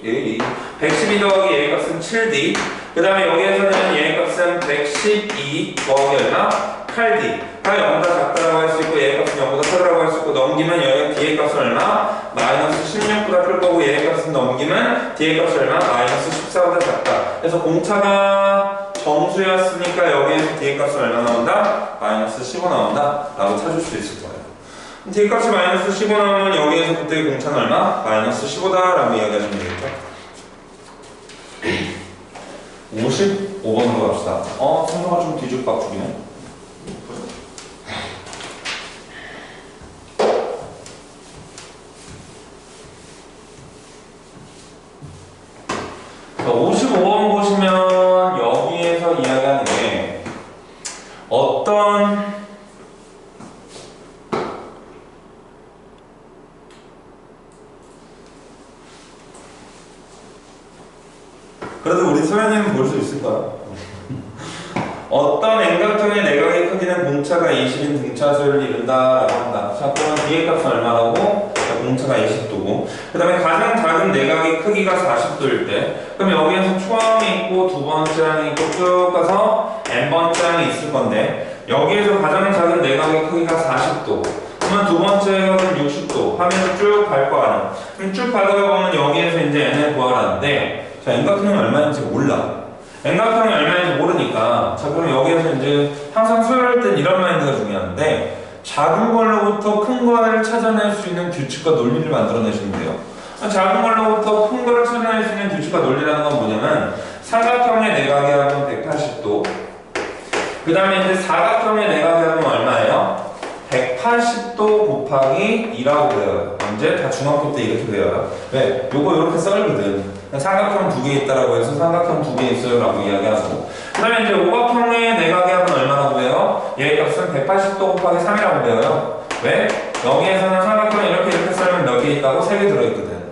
더하기 얘 값은 7D, 그 다음에 여기에서는 얘 값은 112 더하기 얼마? 8D. 가 0보다 작다라고 할 수 있고 얘 값은 0보다 크다라고 할 수 있고, 넘기면 여기 D의 값은 얼마? 마이너스 16보다 클 거고 얘 값은 넘기면 D의 값이 얼마? 마이너스 14보다 작다. 그래서 공차가 정수였으니까 여기에서 D의 값은 얼마 나온다? 마이너스 15 나온다 라고 찾을 수 있을 거예요. D의 값이 마이너스 15 나오면 여기에서 그때의 공차는 얼마? 마이너스 15다 라고 이야기하시면 되겠죠. 55번으로 갑시다. 성적을 좀 뒤죽박죽이네. 자, 55번 보시면 여기에서 이야기하는 게 어떤 그래도 우리 소연님은 볼 수 있을까요? 어떤 N각형의 내각의 크기는 공차가 20인 등차수를 이룬다라고 한다. 자, 그러면 D의 값은 얼마라고? 자, 공차가 20도고 그 다음에 가장 작은 내각의 크기가 40도일 때, 그럼 여기에서 초항이 있고 두 번째 항이 있고 쭉 가서 N번째 항이 있을 건데, 여기에서 가장 작은 내각의 크기가 40도, 그러면 두 번째 각은 60도 하면서 쭉 갈 거 아니야. 그럼 쭉 가다가 보면 여기에서 이제 N을 구하라는데, 자, N각형이 얼마인지 몰라. N각형이 얼마인지 모르니까, 자, 그럼 여기에서 이제 항상 수열할 땐 이런 마인드가 중요한데, 작은 걸로부터 큰 거를 찾아낼 수 있는 규칙과 논리를 만들어내시면 돼요. 작은 걸로부터 큰 거를 찾아낼 수 있는 규칙과 논리라는 건 뭐냐면, 삼각형의 내각의 합은 180도, 그 다음에 이제 사각형의 내각의 합은 얼마예요? 180도 곱하기 2라고 배워요. 언제? 다 중학교 때 이렇게 배워요. 왜? 요거 이렇게 썰거든. 삼각형 2개 있다라고 해서 삼각형 2개 있어요 라고 이야기하고, 그 다음에 이제 오각형의 내각의 합은 얼마라고 배워요? 얘 값은 180도 곱하기 3이라고 배워요. 왜? 여기에서는 삼각형 이렇게 썰면 몇 개 있다고? 3개 들어있거든.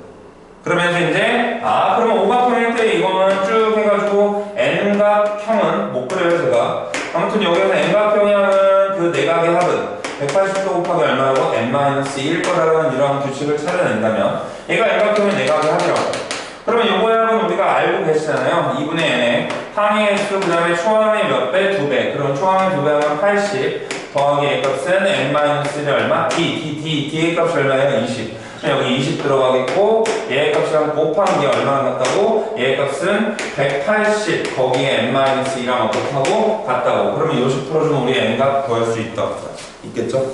그러면서 이제 그러면 오각형일 때 이거는 쭉 해가지고 N각형은 못 그려요 제가. 아무튼 여기에서 N각형의 합은 그 내각의 합은 180도 곱하기 얼마라고? n-1일 거라는 이러한 규칙을 찾아낸다면 얘가 N각형의 내각의 합이라고. 그러면 요거의 합은 우리가 알고 계시잖아요. 2분의 n에 항의 수, 그 다음에 초항의 몇 배? 2배. 그럼 초항의 2배 하면 80 더하기 A 값은 n-1이 얼마? D의 값이 얼마예요? 20. 여기 20 들어가겠고, 얘의 값이랑 곱한 게 얼마나 같다고? 얘의 값은 180 거기에 n-2랑 어떻다고? 같다고. 그러면 요식 풀어주면 우리 n값 구할 수 있겠죠?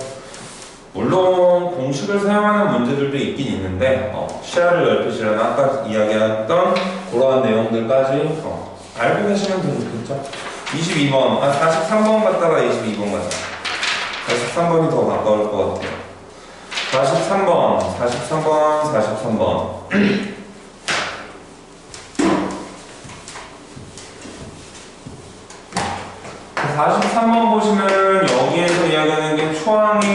물론 공식을 사용하는 문제들도 있긴 있는데 시야를 넓히시려면 아까 이야기했던 그러한 내용들까지 알고 계시면 되겠죠? 22번, 43번 갔다가 22번 가자. 43번이 더 가까울 것 같아요. 43번 43번 보시면 여기에서 이야기하는 게 초항이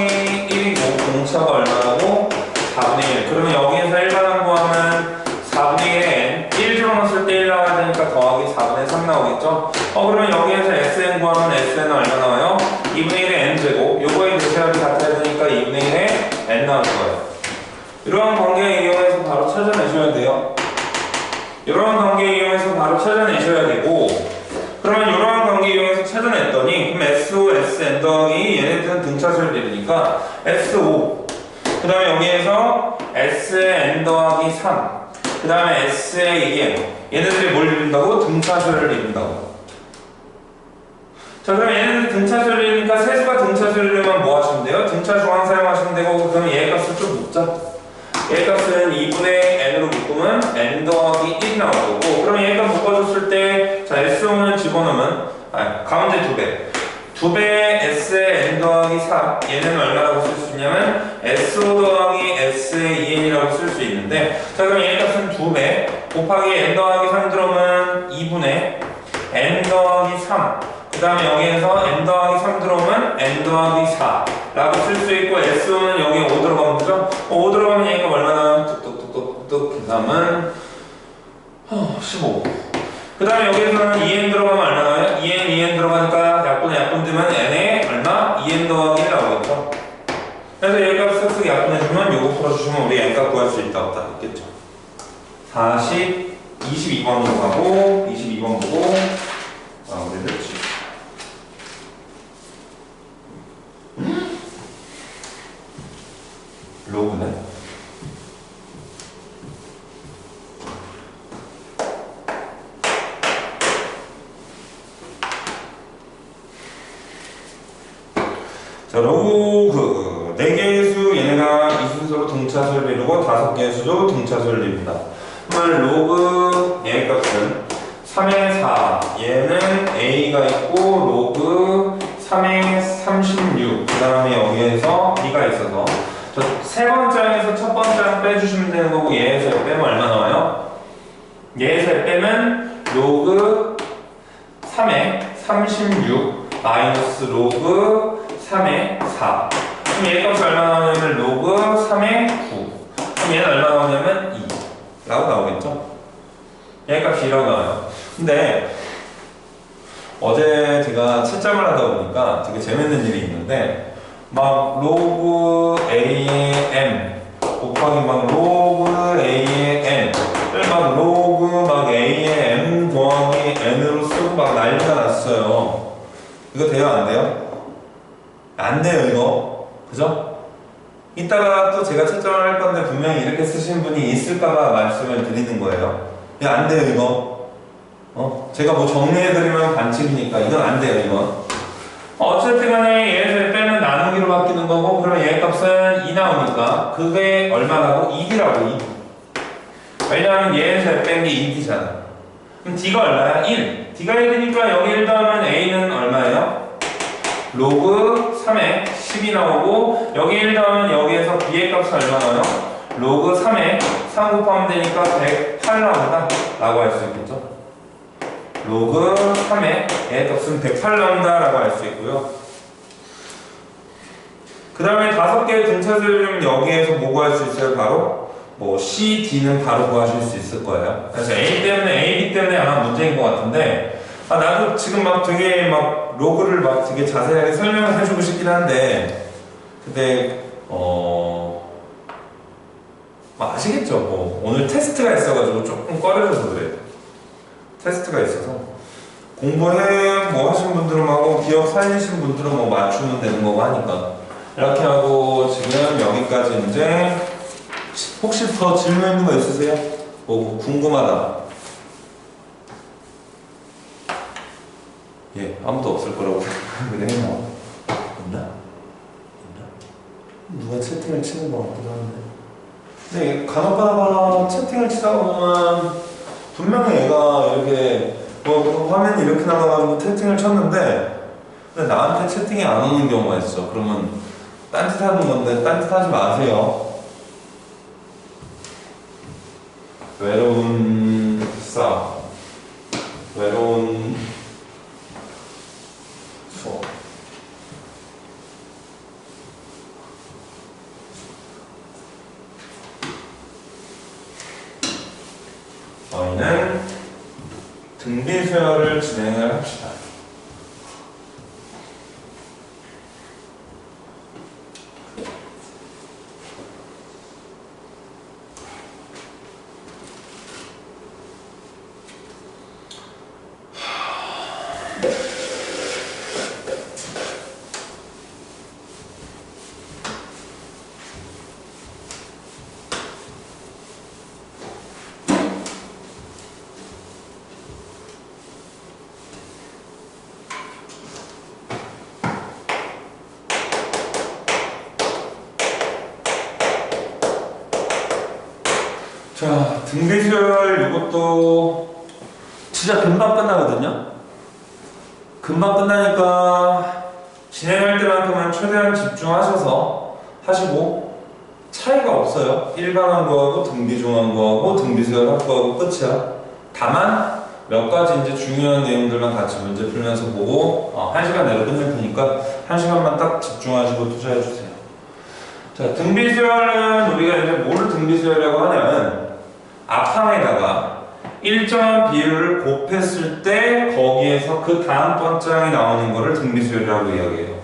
1이고 공차가 얼마라고? 4분의 1. 그러면 여기에서 일반항 구하면 4분의 1에 n 1 집어넣었을 때 1 나와야 되니까 더하기 4분의 3 나오겠죠? 그러면 여기에서 SN 구하면 SN은 얼마 나와요? 2분의 1의 N제곱. 요거의 대시합이 같아야 되니까 2분의 1의 N 나올 거예요. 이러한 관계에 이용해서 바로 찾아내셔야 돼요. 이러한 관계에 이용해서 바로 찾아내셔야 되고, 그러면 이러한 관계 이용해서 찾아냈더니, 그럼 SO, SN 더하기 얘네들은 등차수열이니까 SO. 그 다음에 여기에서 S의 N 더하기 3. 그 다음에 S의 EN. 얘네들이 뭘 이룬다고? 등차수열을 이룬다고. 자, 그럼 얘네들이 등차수열이니까 세수가 등차수열이면 뭐 하시면 돼요? 등차 중앙 사용하시면 되고, 그러면 얘 값을 좀 묶자. 얘 값은 2분의 n으로 묶으면 n 더하기 1이 나올 거고, 그러면 얘 값 묶어줬을 때, 자, SO는 집어넣으면, 가운데 2배. 2배 S의 n 더하기 4. 얘는 얼마라고 쓸 수 있냐면, SO 더하기 S의 2n이라고 쓸 수 있는데, 자, 그럼 얘 값은 2배. 곱하기 n 더하기 3 들어오면 2분의 n 더하기 3. 그 다음에 여기에서 n 더하기 3 들어오면 n 더하기 4 라고 쓸 수 있고, SO는 여기에 5 들어가면 되죠? 5 들어가면 얘가 얼마나 뚝뚝뚝뚝뚝 계산은 15. 그 다음에 여기에서는 2n 들어가면 얼마 나와요? 2n 들어가니까 약분 되면 n에 얼마? 2n 더하기 1 나오겠죠? 그래서 얘 값 쓱쓱 약분해주면 요거 풀어주시면 우리 n 값 구할 수 있다 없다 했겠죠? 22번으로 가고 22번 보고 우리 됐지. 로그네. 자, 로그 4개의 수 얘네가 이 순서로 등차수를 이루고 5개의 수도 등차수를 이룬다. 그러면 로그 얘 값은 3의 4 얘는 a가 있고 로그 3의 36 그 다음에 여기에서 b가 있어서 세 번째 항에서 첫 번째 항 빼주시면 되는 거고, 얘에서 빼면 얼마 나와요? 얘에서 빼면 로그 3의 36 마이너스 로그 3의 4. 그럼 얘 값이 얼마 나오냐면 로그 3의 9. 그럼 얘는 얼마 나오냐면 2 라고 나오겠죠? 얘 값이 2라고 나와요. 근데 어제 제가 채점을 하다 보니까 되게 재밌는 일이 있는데, 막 로그 a의 m 곱하기 막 로그 a의 n을 막 로그 막 a의 m 더하기 n으로 쓰고 막 난리가 났어요. 이거 돼요 안 돼요? 안 돼요 이거. 그죠? 이따가 또 제가 채점을 할 건데 분명히 이렇게 쓰신 분이 있을까봐 말씀을 드리는 거예요. 이거 안 돼요 이거. 제가 뭐 정리해드리면 반칙이니까 이건 안 돼요 이건. 어쨌든 간에 얘에서 빼면 나누기로 바뀌는 거고, 그러면 얘 값은 2 나오니까 그게 얼마라고? 2D라고 2D. 왜냐하면 얘에서 뺀 게 2D잖아. 그럼 D가 얼마야? 1. D가 1이니까 여기 1 더하면 A는 얼마예요? 로그 3에 10이 나오고, 여기 1 더하면 여기에서 B의 값은 얼마 나와요? 로그 3에 3 곱하면 되니까 108 나온다 라고 할 수 있겠죠? 로그 3의 얘 값은 108 나온다 라고 할 수 있고요. 그 다음에 5개의 등차수열이면 여기에서 뭐 구할 수 있어요? 바로 뭐 C, D는 바로 구하실 수 있을 거예요. 그래서 A 때문에, A, B 때문에 아마 문제인 것 같은데, 나도 지금 막 되게 막 로그를 막 되게 자세하게 설명을 해주고 싶긴 한데, 근데 아시겠죠? 뭐 오늘 테스트가 있어가지고 조금 꺼려져서 그래요. 테스트가 있어서 공부해 뭐 하신 분들은 하고 기억 살리신 분들은 뭐 맞추면 되는 거고 하니까 이렇게 하고, 지금 여기까지 이제 혹시 더 질문 있는 거 있으세요? 뭐 궁금하다. 예, 아무도 없을 거라고 생각을 해요. 있나? 누가 채팅을 치는 거 같기도 한데. 근데 간혹가다가 채팅을 치다 보면 분명히 얘가 이렇게 뭐 화면이 이렇게 나가가지고 채팅을 쳤는데, 근데 나한테 채팅이 안 오는 경우가 있어. 그러면 딴짓 하는 건데 딴짓 하지 마세요. 외로운 싸움, 외로운 수업. 저희는 등비수 수열을 진행을 합시다. 자, 등비수열 이것도 진짜 금방 끝나거든요. 금방 끝나니까 진행할 때만큼은 최대한 집중하셔서 하시고 차이가 없어요. 일반한 거하고 등비종한 거하고 등비수열 학과하고 끝이야. 다만 몇 가지 이제 중요한 내용들만 같이 문제 풀면서 보고 1시간 내로 끝낼 테니까 1시간만 딱 집중하시고 투자해 주세요. 자, 등비수열은 우리가 이제 뭘 등비수열이라고 하냐면 앞항에다가 일정한 비율을 곱했을 때 거기에서 그 다음번 장에 나오는 거를 등비수열이라고 이야기해요.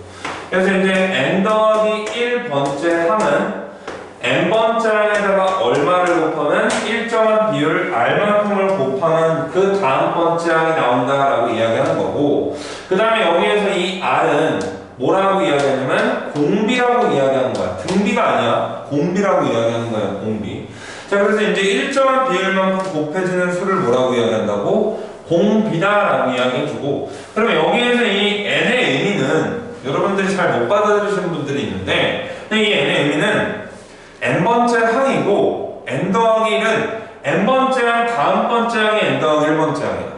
그래서 이제 n 더하기 1번째 항은 n번 장에다가 얼마를 곱하면 일정한 비율 r만큼을 곱하면 그 다음번 장이 나온다라고 이야기하는 거고, 그 다음에 여기에서 이 r은 뭐라고 이야기하냐면 공비라고 이야기하는 거야. 등비가 아니야. 공비라고 이야기하는 거야. 공비. 자, 그래서 이제 일정한 비율만큼 곱해지는 수를 뭐라고 이야기한다고? 공비다라고 이야기해주고, 그러면 여기에서 이 n의 의미는 여러분들이 잘 못 받아들이시는 분들이 있는데, 이 n의 의미는 n번째 항이고 n 더하기 1은 n번째 항 다음번째 항이 n 더하기 1번째 항이다.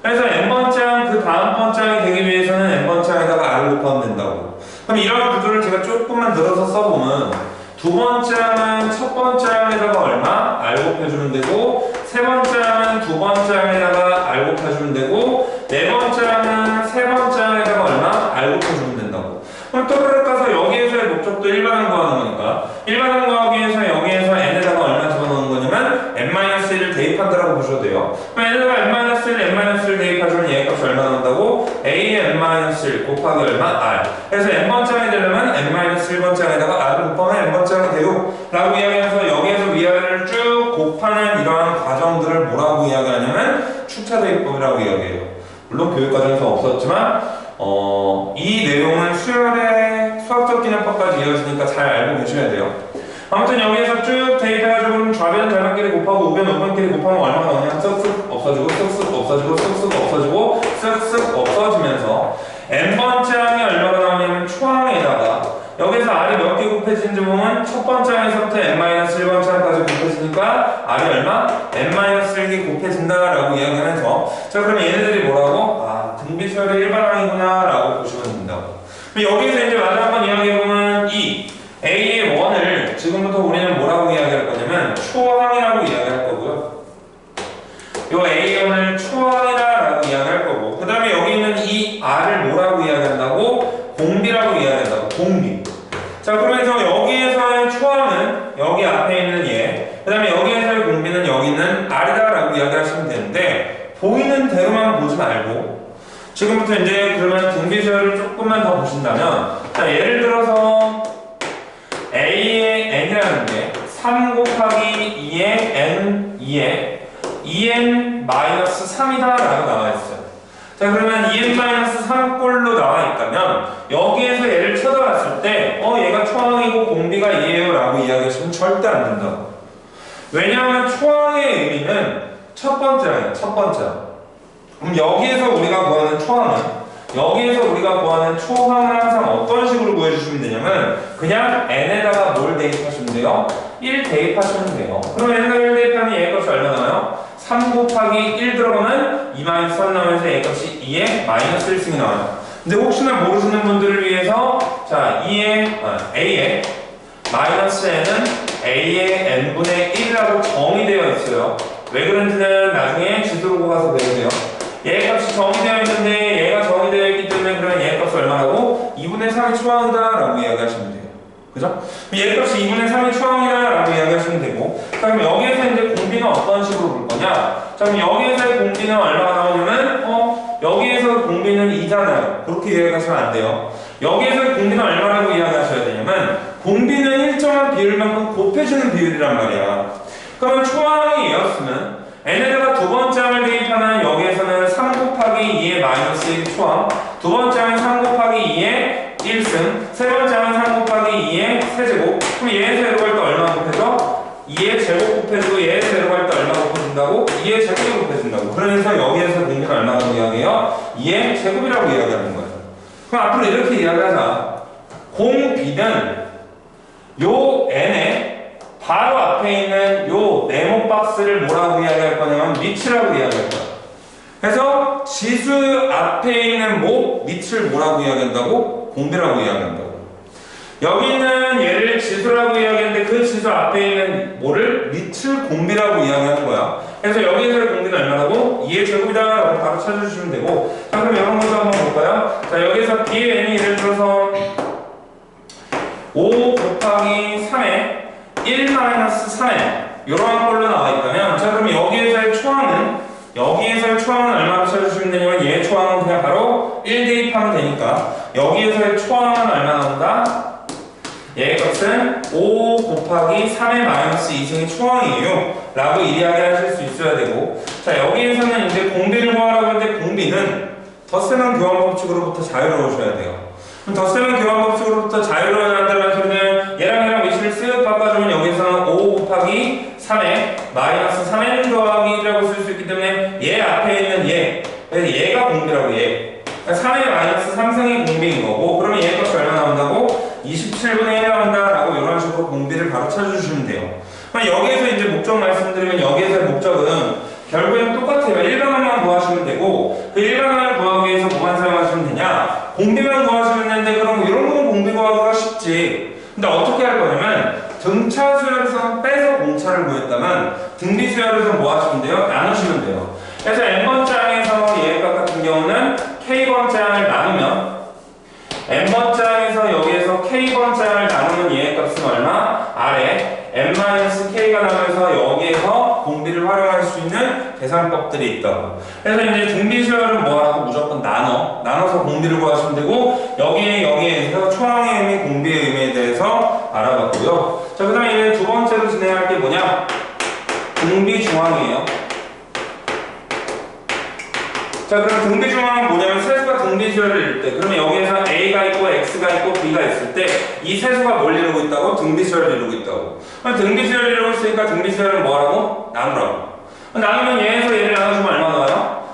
그래서 n번째 항 그 다음번째 항이 되기 위해서는 n번째 항에다가 r을 곱하면 된다고. 그럼 이런 구조를 제가 조금만 늘어서 써보면 두 번째 항은 첫 번째 항에다가 얼마? r 곱해주면 되고, 세 번째 항은 두 번째 항에다가 r 곱해주면 되고, 네 번째 항은 세 번째 항에다가 얼마? r 곱해주면 된다고. 그럼 또르륵 가서 여기에서의 목적도 일반항 구하는 거니까 일반항 구하기 위해서 여기에서 n에다가 얼마 집어넣는 거냐면 n-1을 대입한다라고 보셔도 돼요. 그럼 n에다가 n-1, n-1을 대입하시면 얘 값이 얼마 나온다고? a의 n-1 곱하기 얼마? r. 그래서 n번째 항이 되려면 n-1번째 항에다가 r을 곱하면 n번째 항이 돼요 라고 이야기해서 여기에서 위아래를 쭉 곱하는 이러한 과정들을 뭐라고 이야기하냐면 축차대입법이라고 이야기해요. 물론 교육과정에서 없었지만 이 내용은 수열의 수학적 기능법까지 이어지니까 잘 알고 계셔야 돼요. 아무튼 여기에서 쭉 대입해가지고 좌변 절반끼리 곱하고 우변 우변끼리 곱하면 얼마 나오냐? 쓱쓱 없어지고 쓱쓱 없어지고 쓱쓱 없어지고 쓱쓱 없어지면서 n번째 항이 얼마가 나오냐면 초항에다가 여기서 r이 몇 개 곱해지는지 보면 첫 번째 항에서부터 n-1번째 항까지 곱해지니까 r이 얼마? n-1개 곱해진다라고 이야기하면서, 자, 그러면 얘네들이 뭐라고? 등비수열의 일반항이구나 라고 보시면 된다고. 여기서 이제 마저 한번 이야기해보면 이 A의 원을 지금부터 우리는 뭐라고 이야기할 거냐면 초항이라고 이야기할 거고요. 요 A1을 초항이라고 이야기할 거고, 그 다음에 여기 있는 이 R을 뭐라고 이야기한다고? 공비라고 이야기한다고. 공비. 자, 그러면서 여기에서의 초항은 여기 앞에 있는 얘, 그 다음에 여기에서의 공비는 여기 있는 R이다 라고 이야기하시면 되는데, 보이는 대로만 보지 말고 지금부터 이제 그러면 등비수열을 조금만 더 보신다면, 자, 예를 들어서 A의 n이라는 게 3 곱하기 2의 n 2의 2n-3이다 라고 나와 있어요. 자, 그러면 2n-3 꼴로 나와 있다면 여기에서 얘를 찾아봤을 때 얘가 초항이고 공비가 2예요 라고 이야기하시면 절대 안 된다고. 왜냐하면 초항의 의미는 첫 번째 항이에요. 첫 번째 항. 그럼 여기에서 우리가 구하는 초항은, 여기에서 우리가 구하는 초항을 항상 어떤 식으로 구해주시면 되냐면 그냥 n에다가 뭘 대입하시면 돼요? 1 대입하시면 돼요. 그럼 n에다가 1 대입하면 얘 값이 얼마 나와요? 3 곱하기 1 들어가면 2-3 나오면서 얘 값이 2의 -1승이 나와요. 근데 혹시나 모르시는 분들을 위해서, 자, A의 -n은 A의 n분의 1이라고 정의되어 있어요. 왜 그런지는 나중에 지도 보고 가서 배우세요. 얘 값이 정의되어 있는데 얘가 정의되어 있기 때문에 그러면 얘 값이 얼마라고? 2분의 3이 초항이다 라고 이야기하시면 돼요. 그죠? 얘 값이 2분의 3의 추항이다 라고 이야기하시면 되고, 자, 그럼 여기에서 이제 공비는 어떤 식으로 볼 거냐? 자, 그럼 여기에서의 공비는 얼마가 나오냐면, 여기에서 공비는 2잖아요. 그렇게 이야기하시면 안 돼요. 여기에서의 공비는 얼마라고 이야기하셔야 되냐면, 공비는 일정한 비율만큼 곱해주는 비율이란 말이야. 그러면 초항이 얘였으면, n에다가 두 번째 항을 대입하면 여기에서는 3 곱하기 2의 마이너스 1 초항, 두 번째 항은 3 곱하기 2의 1승, 세 번째 항은 3 곱하기 2의 세제곱. 그럼 얘의 세로가 할 때 얼마 곱해져? 2의 제곱 곱해주고 얘의 세로가 할 때 얼마 곱해준다고? 2의 제곱이 곱해준다고. 그래서 여기에서 공비가 얼마라고 이야기해요? 2의 제곱이라고 이야기하는 거예요. 그럼 앞으로 이렇게 이야기하자. 공비는 요 n에 바로 앞에 있는 요 네모 박스를 뭐라고 이야기할 거냐면 밑이라고 이야기할 거야. 그래서 지수 앞에 있는 밑을 뭐라고 이야기한다고? 공비라고 이야기한다고. 여기는 얘를 지수라고 이야기하는데 그 지수 앞에 있는 뭐를? 밑을 공비라고 이야기하는 거야. 그래서 여기에서의 공비는 얼마라고? 2의 제곱이다 라고 바로 찾아주시면 되고, 자, 그럼 이런 것도 한번 볼까요? 자, 여기서 b의 n이 예를 들어서 5 곱하기 3에 1-3n 이러한 걸로 나와 있다면, 자, 그럼 여기에서의 초항은 얼마로 찾아주시면 되냐면 얘 초항은 그냥 바로 1 대입하면 되니까 여기에서의 초항은 얼마 나온다? 얘의 값은 5 곱하기 3의 마이너스 2승의 초항이에요 라고 이야기하실 수 있어야 되고, 자, 여기에서는 이제 공비를 구하라고 하는데 공비는 덧셈한 교환 법칙으로부터 자유로우셔야 돼요. 그럼 덧셈한 교환 법칙으로부터 자유로워야 한다는 소리는 얘랑 위치를 쓱 바꿔주면 여기서는 5 곱하기 3에 마이너스 3n 더하기 1이라고 쓸 수 있기 때문에 얘 앞에 있는 그래서 얘가 공비라고 얘. 그러니까 3의 마이너스 3승이 공비인 거고, 그러면 얘 값이 얼마 나온다고? 27분의 1 나온다 라고 이런 식으로 공비를 바로 찾아주시면 돼요. 그럼 여기에서 이제 목적 말씀드리면 여기에서의 목적은 결국엔 똑같아요. 일반항만 구하시면 되고, 그 일반항을 구하기 위해서 뭐만 사용하시면 되냐? 공비만 구하시면 되는데, 그럼 이런 거는 공비 구하기가 쉽지. 근데 어떻게 할 거냐면 등차 수열에서 빼서 공차를 구했다면 등비 수열에서 뭐 하시면 돼요? 나누시면 돼요. 그래서 n번째 항에서 얘 값 같은 경우는 k번째 항을 나누면 n번째 항에서 여기에서 k번째 항을 나누면 얘의 값은 얼마? 아래 n-k가 나오면서 여기에서 공비를 활용할 수 있는 계산법들이 있다고. 그래서 이제 등비 수열은 뭐하라고? 무조건 나눠서 공비를 구하시면 되고, 여기에서 초항의 의미, 공비의 의미에 대해서 알아봤고요. 자, 그 다음에 이제 두 번째로 진행할 게 뭐냐? 등비 중항이에요. 자, 그럼 등비 중항은 뭐냐면 세수가 등비 수열을 이룰 때, 그러면 여기에서 a가 있고 x가 있고 b가 있을 때 이 세수가 뭘 이루고 있다고? 등비 수열을 이루고 있다고. 그럼 등비 수열을 이루고 있으니까 등비 수열은 뭐라고? 나누라고. 나누면 얘에서 얘를 나눠주면 얼마 나와요?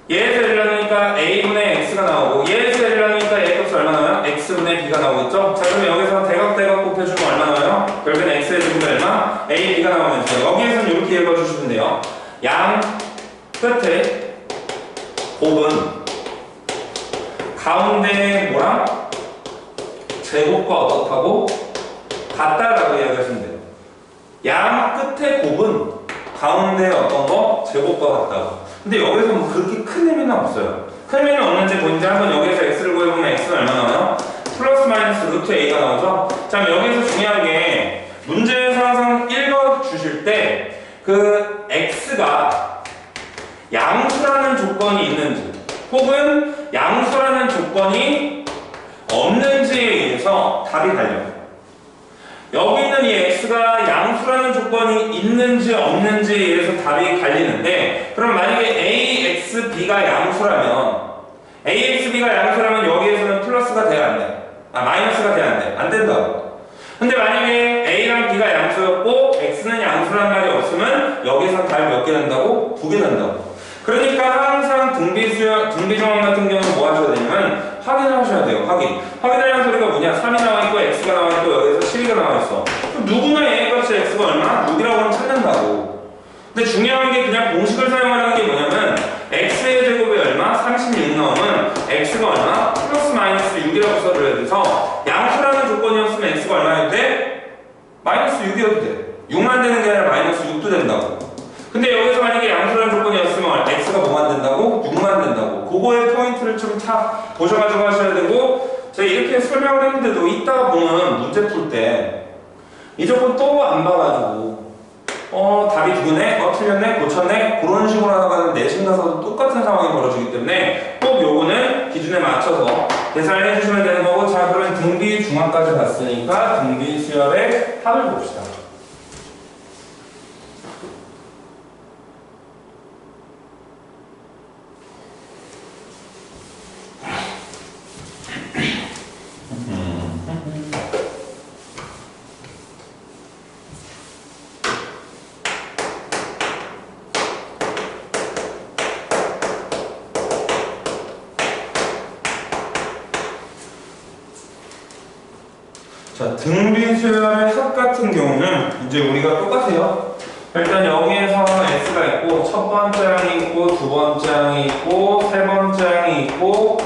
얘에서 얘를 나누니까 a분의 x가 나오고, 얘에서 얘를 나누니까 얘 값이 얼마 나와요? x분의 b가 나오겠죠? 자, 그러면 여기서 대각 곱해주면 얼마 나와요? 결국엔 x의 제곱이 얼마? a, b가 나오면서 여기에서는 이렇게 읽어주시면 돼요. 양 끝에 곱은 가운데 뭐랑? 제곱과 어떻다고? 같다라고 이야기하시면 돼요. 양 끝에 곱은 가운데 어떤 거? 제곱과 같다고. 근데 여기서 뭐 그렇게 큰 의미는 없어요. 큰 의미는 없는지 뭔지 한번 여기서 x를 구해보면 x는 얼마 나와요? 플러스 마이너스 루트 a가 나오죠? 자, 그럼 여기서 중요한 게 문제에서 항상 읽어주실 때 그 x가 양수라는 조건이 있는지 혹은 양수라는 조건이 없는지에 의해서 답이 달려요. 여기 있는 이 x가 양수라는 조건이 있는지 없는지에 의해서 답이 갈리는데, 그럼 만약에 ax, b가 양수라면 ax, b가 양수라면 여기에서는 플러스가 돼야 안 돼? 마이너스가 돼야 안 돼? 안 된다고. 근데 만약에 a랑 b가 양수였고 x는 양수라는 말이 없으면 여기서 답이 몇 개 된다고? 2개 된다고. 그러니까 항상 등비정항 같은 경우는 뭐 하셔야 되냐면 확인을 하셔야 돼요. 확인하는 소리가 뭐냐? 3이 나와있고 x가 나와있고 여기서 12가 나와있어. 그럼 누구나 얘의 값이 x가 얼마? 6이라고 하면 찾는다고. 근데 중요한 게 그냥 공식을 사용하는 게 뭐냐면 x의 제곱이 얼마? 36 나오면 x가 얼마? 플러스 마이너스 6이라고 써줘야 돼서 양수라는 조건이었으면 x가 얼마여도 돼? 마이너스 6이어도 돼. 6만 되는 게 아니라 마이너스 6도 된다고. 근데 여기서 만약에 양수라는 조건이었으면 x가 뭐만 된다고? 6만 된다고. 그거의 포인트를 좀 보셔가지고 하셔야 되고, 제가 이렇게 설명을 했는데도 이따가 보면 문제 풀 때 이 조건 또 안 봐가지고 답이 두네? 틀렸네? 고쳤네? 그런 식으로 하다가 내신 가서도 똑같은 상황이 벌어지기 때문에 꼭 요거는 기준에 맞춰서 계산을 해주시면 되는 거고. 자, 그러면 등비 중앙까지 봤으니까 등비 수열의 합을 봅시다. 자, 등비 수열의 합 같은 경우는 이제 우리가 똑같아요. 일단 여기에서 S가 있고 첫 번째 항이 있고 두 번째 항이 있고 세 번째 항이 있고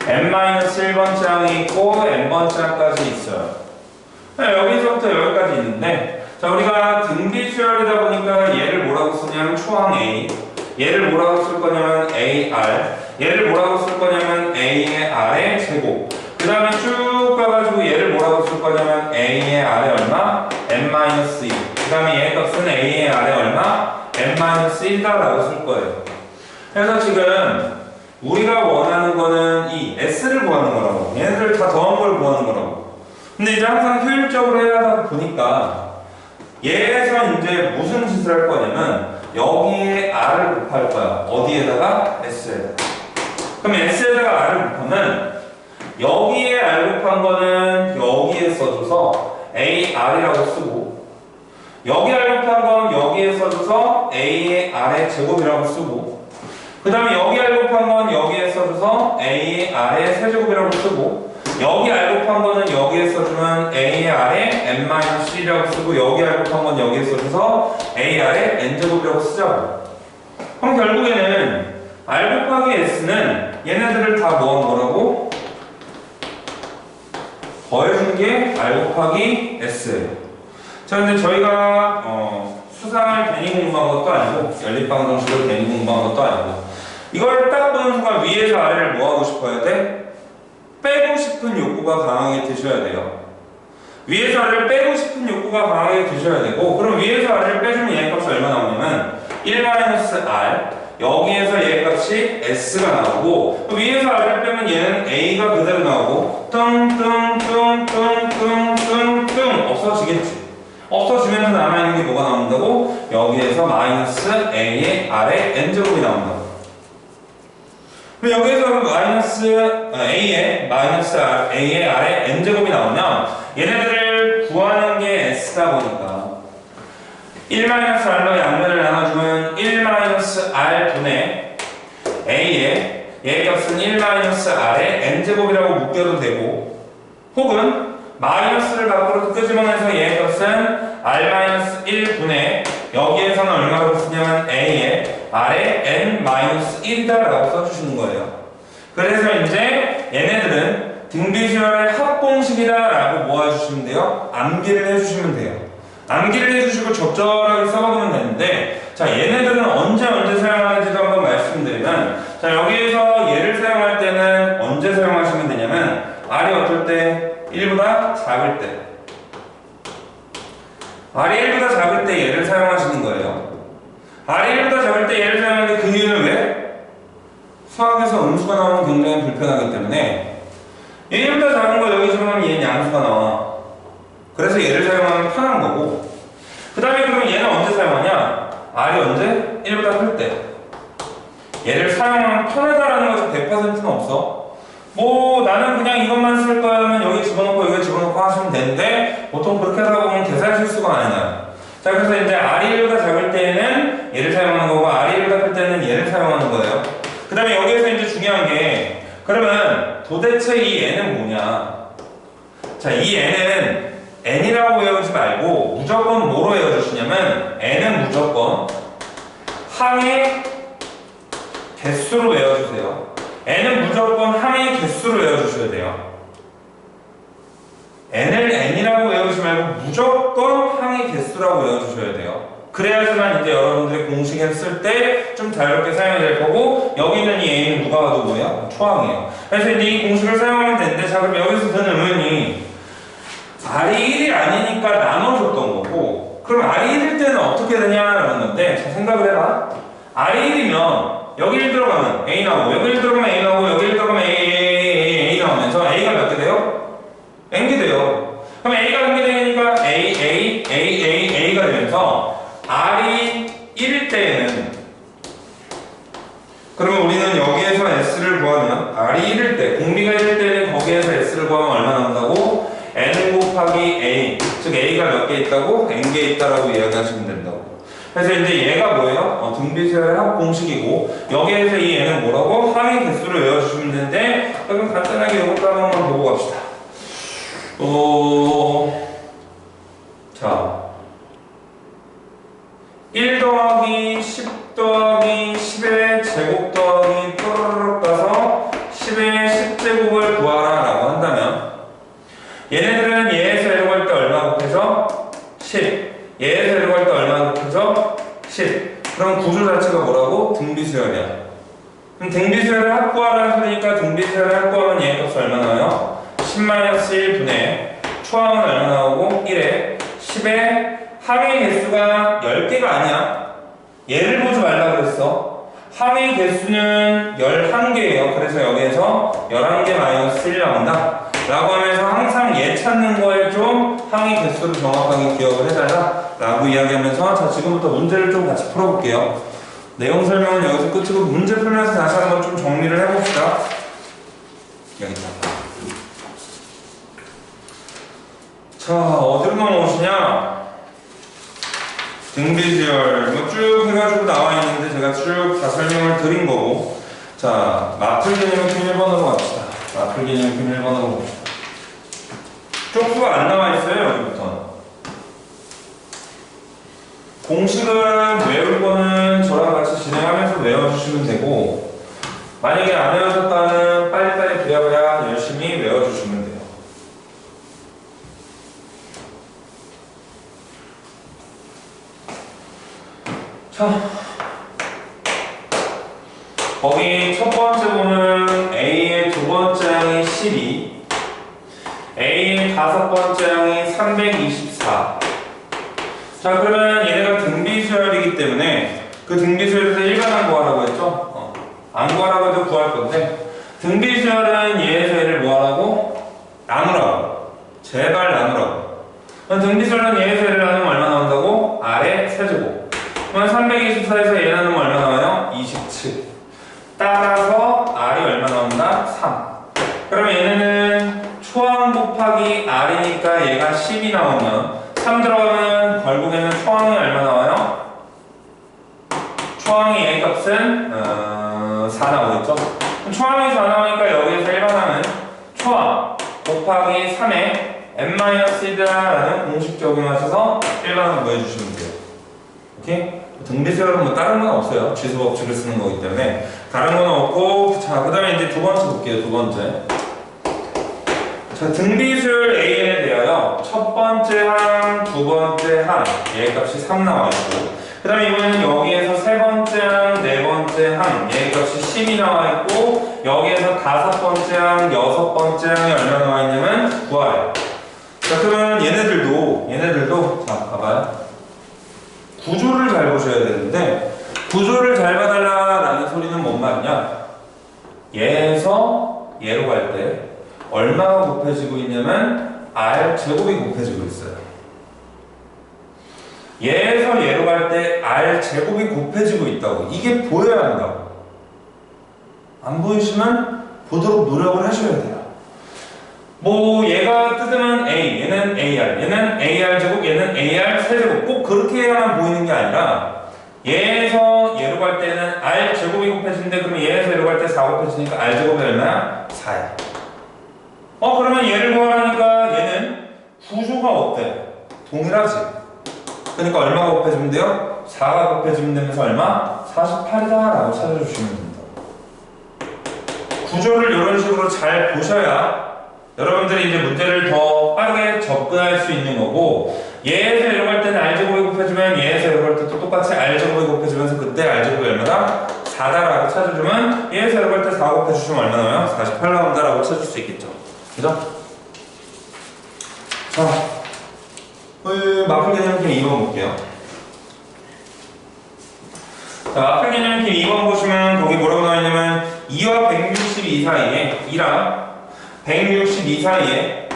n-1번째 항이 있고 n번째 항까지 있어요. 여기서부터 여기까지 있는데, 자, 우리가 등비 수열이다 보니까 얘를 뭐라고 쓰냐면 초항 A, 얘를 뭐라고 쓸 거냐면 AR, 얘를 뭐라고 쓸 거냐면 A의 R의 제곱, 그 다음에 쭉 가가지고 얘를 뭐라고 쓸 거냐면 A의 R의 얼마? n-2. 그 다음에 얘의 값은 A의 R의 얼마? n-1다라고 쓸 거예요. 그래서 지금 우리가 원하는 거는 이 S를 구하는 거라고. 얘네들 다 더한 걸 구하는 거라고. 근데 이제 항상 효율적으로 해야 하다 보니까 얘에서 이제 무슨 짓을 할 거냐면 여기에 R을 곱할 거야. 어디에다가? S에다가. 그럼 S에다가 R을 곱하면 여기에 R 곱한 거는 여기에 써줘서 AR이라고 쓰고, 여기 R 곱한 건 여기에 써줘서 A의 R의 제곱이라고 쓰고, 그 다음에 여기 R 곱한 건 여기에 써줘서 A의 R의 세제곱이라고 쓰고, 여기 R 곱한 거는 여기에 써주면 A의 R의 n-1이라고 쓰고, 여기 R 곱한 건 여기에 써줘서 AR의 n제곱이라고 쓰자고. 그럼 결국에는 R 곱하기 S는 얘네들을 다 모은 거라고? 더해준 게 R 곱하기 S예요. 자, 근데 저희가 수상을 괜히 공부한 것도 아니고 연립방정식을 괜히 공부한 것도 아니고 이걸 딱 보는 순간 위에서 아래를 뭐 하고 싶어야 돼? 빼고 싶은 욕구가 강하게 드셔야 돼요. 위에서 아래를 빼고 싶은 욕구가 강하게 드셔야 되고, 그럼 위에서 아래를 빼주면 얘 값이 얼마 나오냐면 1-R, 여기에서 얘 값이 S가 나오고, 위에서 R을 빼면 얘는 A가 그대로 나오고 뚱뚱뚱뚱뚱뚱뚱 없어지겠지. 없어지면서 남아있는 게 뭐가 나온다고? 여기에서 마이너스 A의 R의 N제곱이 나온다고. 그럼 여기에서 마이너스 A의 마이너스 A의 R의 N제곱이 나오면 얘네들을 구하는 게 S다 보니까 1-R로 양면을 나눠주면 1-R 분의 A의 얘 값은 1-R의 N제곱이라고 묶여도 되고, 혹은 마이너스를 밖으로 끄집어내서 얘 값은 R-1 분의 여기에서는 얼마라고 쓰냐면 A의 R의 N-1이다라고 써주시는 거예요. 그래서 이제 얘네들은 등비수열의 합공식이다라고 모아주시면 돼요. 암기를 해주시면 돼요. 암기를 해주시고 적절하게 써먹으면 되는데, 자, 얘네들은 언제 사용하는지도 한번 말씀드리면, 자, 여기에서 얘를 사용할 때는 언제 사용하시면 되냐면 R이 어떨 때? 1보다 작을 때. R이 1보다 작을 때 얘를 사용하시는 거예요. R이 1보다 작을 때 얘를 사용하는데 그 이유는 왜? 수학에서 음수가 나오면 굉장히 불편하기 때문에 1보다 작은 거 여기 집어넣으면 얘는 양수가 나와. 그래서 얘를 사용하면 편한 거고, 그 다음에 그러면 얘는 언제 사용하냐? R이 언제? 1보다 클 때. 얘를 사용하면 편하다라는 것이 100%는 없어. 뭐 나는 그냥 이것만 쓸 거면 여기 집어넣고 여기 집어넣고 하시면 되는데, 보통 그렇게 하다 보면 계산 실수가 많이 나요. 자, 그래서 이제 R이 1보다 작을 때는 얘를 사용하는 거고, R이 1보다 클 때는 얘를 사용하는 거예요. 그 다음에 여기에서 이제 중요한 게, 그러면 도대체 이 n은 뭐냐? 자, 이 n은 n이라고 외우지 말고 무조건 뭐로 외워주시냐면 n은 무조건 항의 개수로 외워주세요. n은 무조건 항의 개수로 외워주셔야 돼요. n을 n이라고 외우지 말고 무조건 항의 개수라고 외워주셔야 돼요. 그래야지만 이제 여러분들이 공식 했을 때 좀 자유롭게 사용이 될 거고, 여기 있는 이 a는 누가 봐도 뭐야? 초항이에요. 그래서 이제 이 공식을 사용하면 되는데, 자 그럼 여기서 드는 의문이 r이 1이 아니니까 나눠줬던 거고, 그럼 r이 1일 때는 어떻게 되냐라는 건데, 자 생각을 해봐. r이 1이면 여기 1 들어가면 a 나오고, 여기 1 들어가면 a 나오고, 여기 1 들어가면 a 나오면서 a가 몇 개 돼요? n개 돼요. 그럼 a가 n개 되니까 a가 되면서 r이 1일 때에는, 그러면 우리는 여기에서 s를 구하면 r이 1일 때, 공비가 1일 때는 거기에서 s를 구하면 얼마 나온다고? n 곱하기 a, 즉 a가 몇 개 있다고? n개 있다라고 이야기하시면 된다고. 그래서 이제 얘가 뭐예요? 등비수열의 합 공식이고, 여기에서 이 n은 뭐라고? 항의 개수를 외워주시면 되는데, 그럼 간단하게 이것도 한번 보고 갑시다. 자 1 더하기 10 더하기 10의 제곱 더하기 또르륵 가서 10의 10제곱을 구하라 라고 한다면, 얘네들은 얘에서 얘로 갈 때 얼마 곱해져? 10. 얘에서 얘로 갈 때 얼마 곱해져? 10. 그럼 구조 자체가 뭐라고? 등비수열이야. 그럼 등비수열을 합구하라는 소리니까 등비수열을 합구하면 얘 값이 얼마 나와요? 10-1분의 초항은 얼마 나오고? 1에 10에 항의 개수가 10개가 아니야. 얘를 보지 말라 그랬어. 항의 개수는 11개예요. 그래서 여기에서 11개 마이너스 1 나온다 라고 하면서 항상 얘 찾는 거에 좀 항의 개수를 정확하게 기억을 해달라 라고 이야기하면서, 자 지금부터 문제를 좀 같이 풀어볼게요. 내용 설명은 여기서 끝이고, 문제 풀면서 다시 한번 좀 정리를 해봅시다. 여기 있다. 자 어디로 넘어오시냐? 등비수열 뭐 쭉 해가지고 나와 있는데 제가 쭉 다 설명을 드린 거고, 자 마플 개념표 1번으로 갑시다. 마플 개념표 1번으로 갑시다. 쪽수가 안 나와 있어요. 여기부터 공식은 외울 거는 저랑 같이 진행하면서 외워주시면 되고, 만약에 안 외우셨다는 빨리빨리 그려봐야 열심히 외워주시면 돼요. 자, 거기 첫 번째 보면 A의 두 번째 항이 12, A의 다섯 번째 항이 324. 자, 그러면 얘네가 등비수열이기 때문에 그 등비수열에서 일반항 구하라고 했죠? 안 구하라고 해도 구할 건데, 등비수열은 얘에서 얘를 뭐하라고? 나누라고. 제발 나누라고. 등비수열은 얘에서 얘를 나누면 얼마 나온다고? R의 세제곱. 그러면 324에서 얘 나누면 얼마 나와요? 27. 따라서 R이 얼마 나온다? 3. 그러면 얘네는 초항 곱하기 R이니까 얘가 10이 나오면, 3 들어가면 결국에는 초항이 얼마 나와요? 초항이 A 값은 4 나오겠죠? 초항이 4 나오니까 여기에서 일반항은 초항 곱하기 3에 n-1라는 공식 적용하셔서 일반항 구해주시면 돼요. 오케이? 등비수열은 뭐 다른 건 없어요. 지수 법칙을 쓰는 거기 때문에 다른 건 없고, 자, 그 다음에 이제 두 번째 볼게요. 두 번째. 자, 등비수열 AN에 대하여 첫 번째 항, 두 번째 항, 얘 값이 3 나와 있고, 그 다음에 이번에는 여기에서 세 번째 항, 네 번째 항, 얘 값이 10이 나와 있고, 여기에서 다섯 번째 항, 여섯 번째 항이 얼마 나와 있냐면 9알. 자, 그러면 얘네들도, 자, 봐봐요. 구조를 잘 보셔야 되는데, 구조를 잘 봐달라라는 소리는 뭔 말이냐? 얘에서 얘로 갈 때 얼마가 곱해지고 있냐면 R 제곱이 곱해지고 있어요. 얘에서 얘로 갈 때 R 제곱이 곱해지고 있다고. 이게 보여야 한다고. 안 보이시면 보도록 노력을 하셔야 돼요. 뭐 얘가 뜯으면 A, 얘는 AR, 얘는 AR 제곱, 얘는 AR 세제곱. 꼭 그렇게 해야만 보이는 게 아니라, 얘에서 얘로 갈 때는 R 제곱이 곱해지는데, 그러면 얘에서 얘로 갈 때 4 곱해지니까 R 제곱이 얼마야? 4야. 그러면 얘를 구하라니까 얘는 구조가 어때? 동일하지. 그러니까 얼마가 곱해지면 돼요? 4가 곱해지면 되면서 얼마? 48이다 라고 찾아주시면 됩니다. 구조를 이런 식으로 잘 보셔야 여러분들이 이제 문제를 더 빠르게 접근할 수 있는 거고, 얘에서 이러고 할 때는 R제곱에 곱해주면 얘에서 이러고 할 때 또 똑같이 R제곱에 곱해주면서 그때 R제곱이 얼마다? 4다라고 찾아주면 얘에서 이러고 할 때 4 곱해주시면 얼마 나와요? 48 나온다라고 찾을 수 있겠죠. 그죠? 자, 마플 개념 팀 2번 볼게요. 자, 마플 개념 팀 2번 보시면 거기 뭐라고 나와있냐면 2와 162 사이에 2랑 162 사이에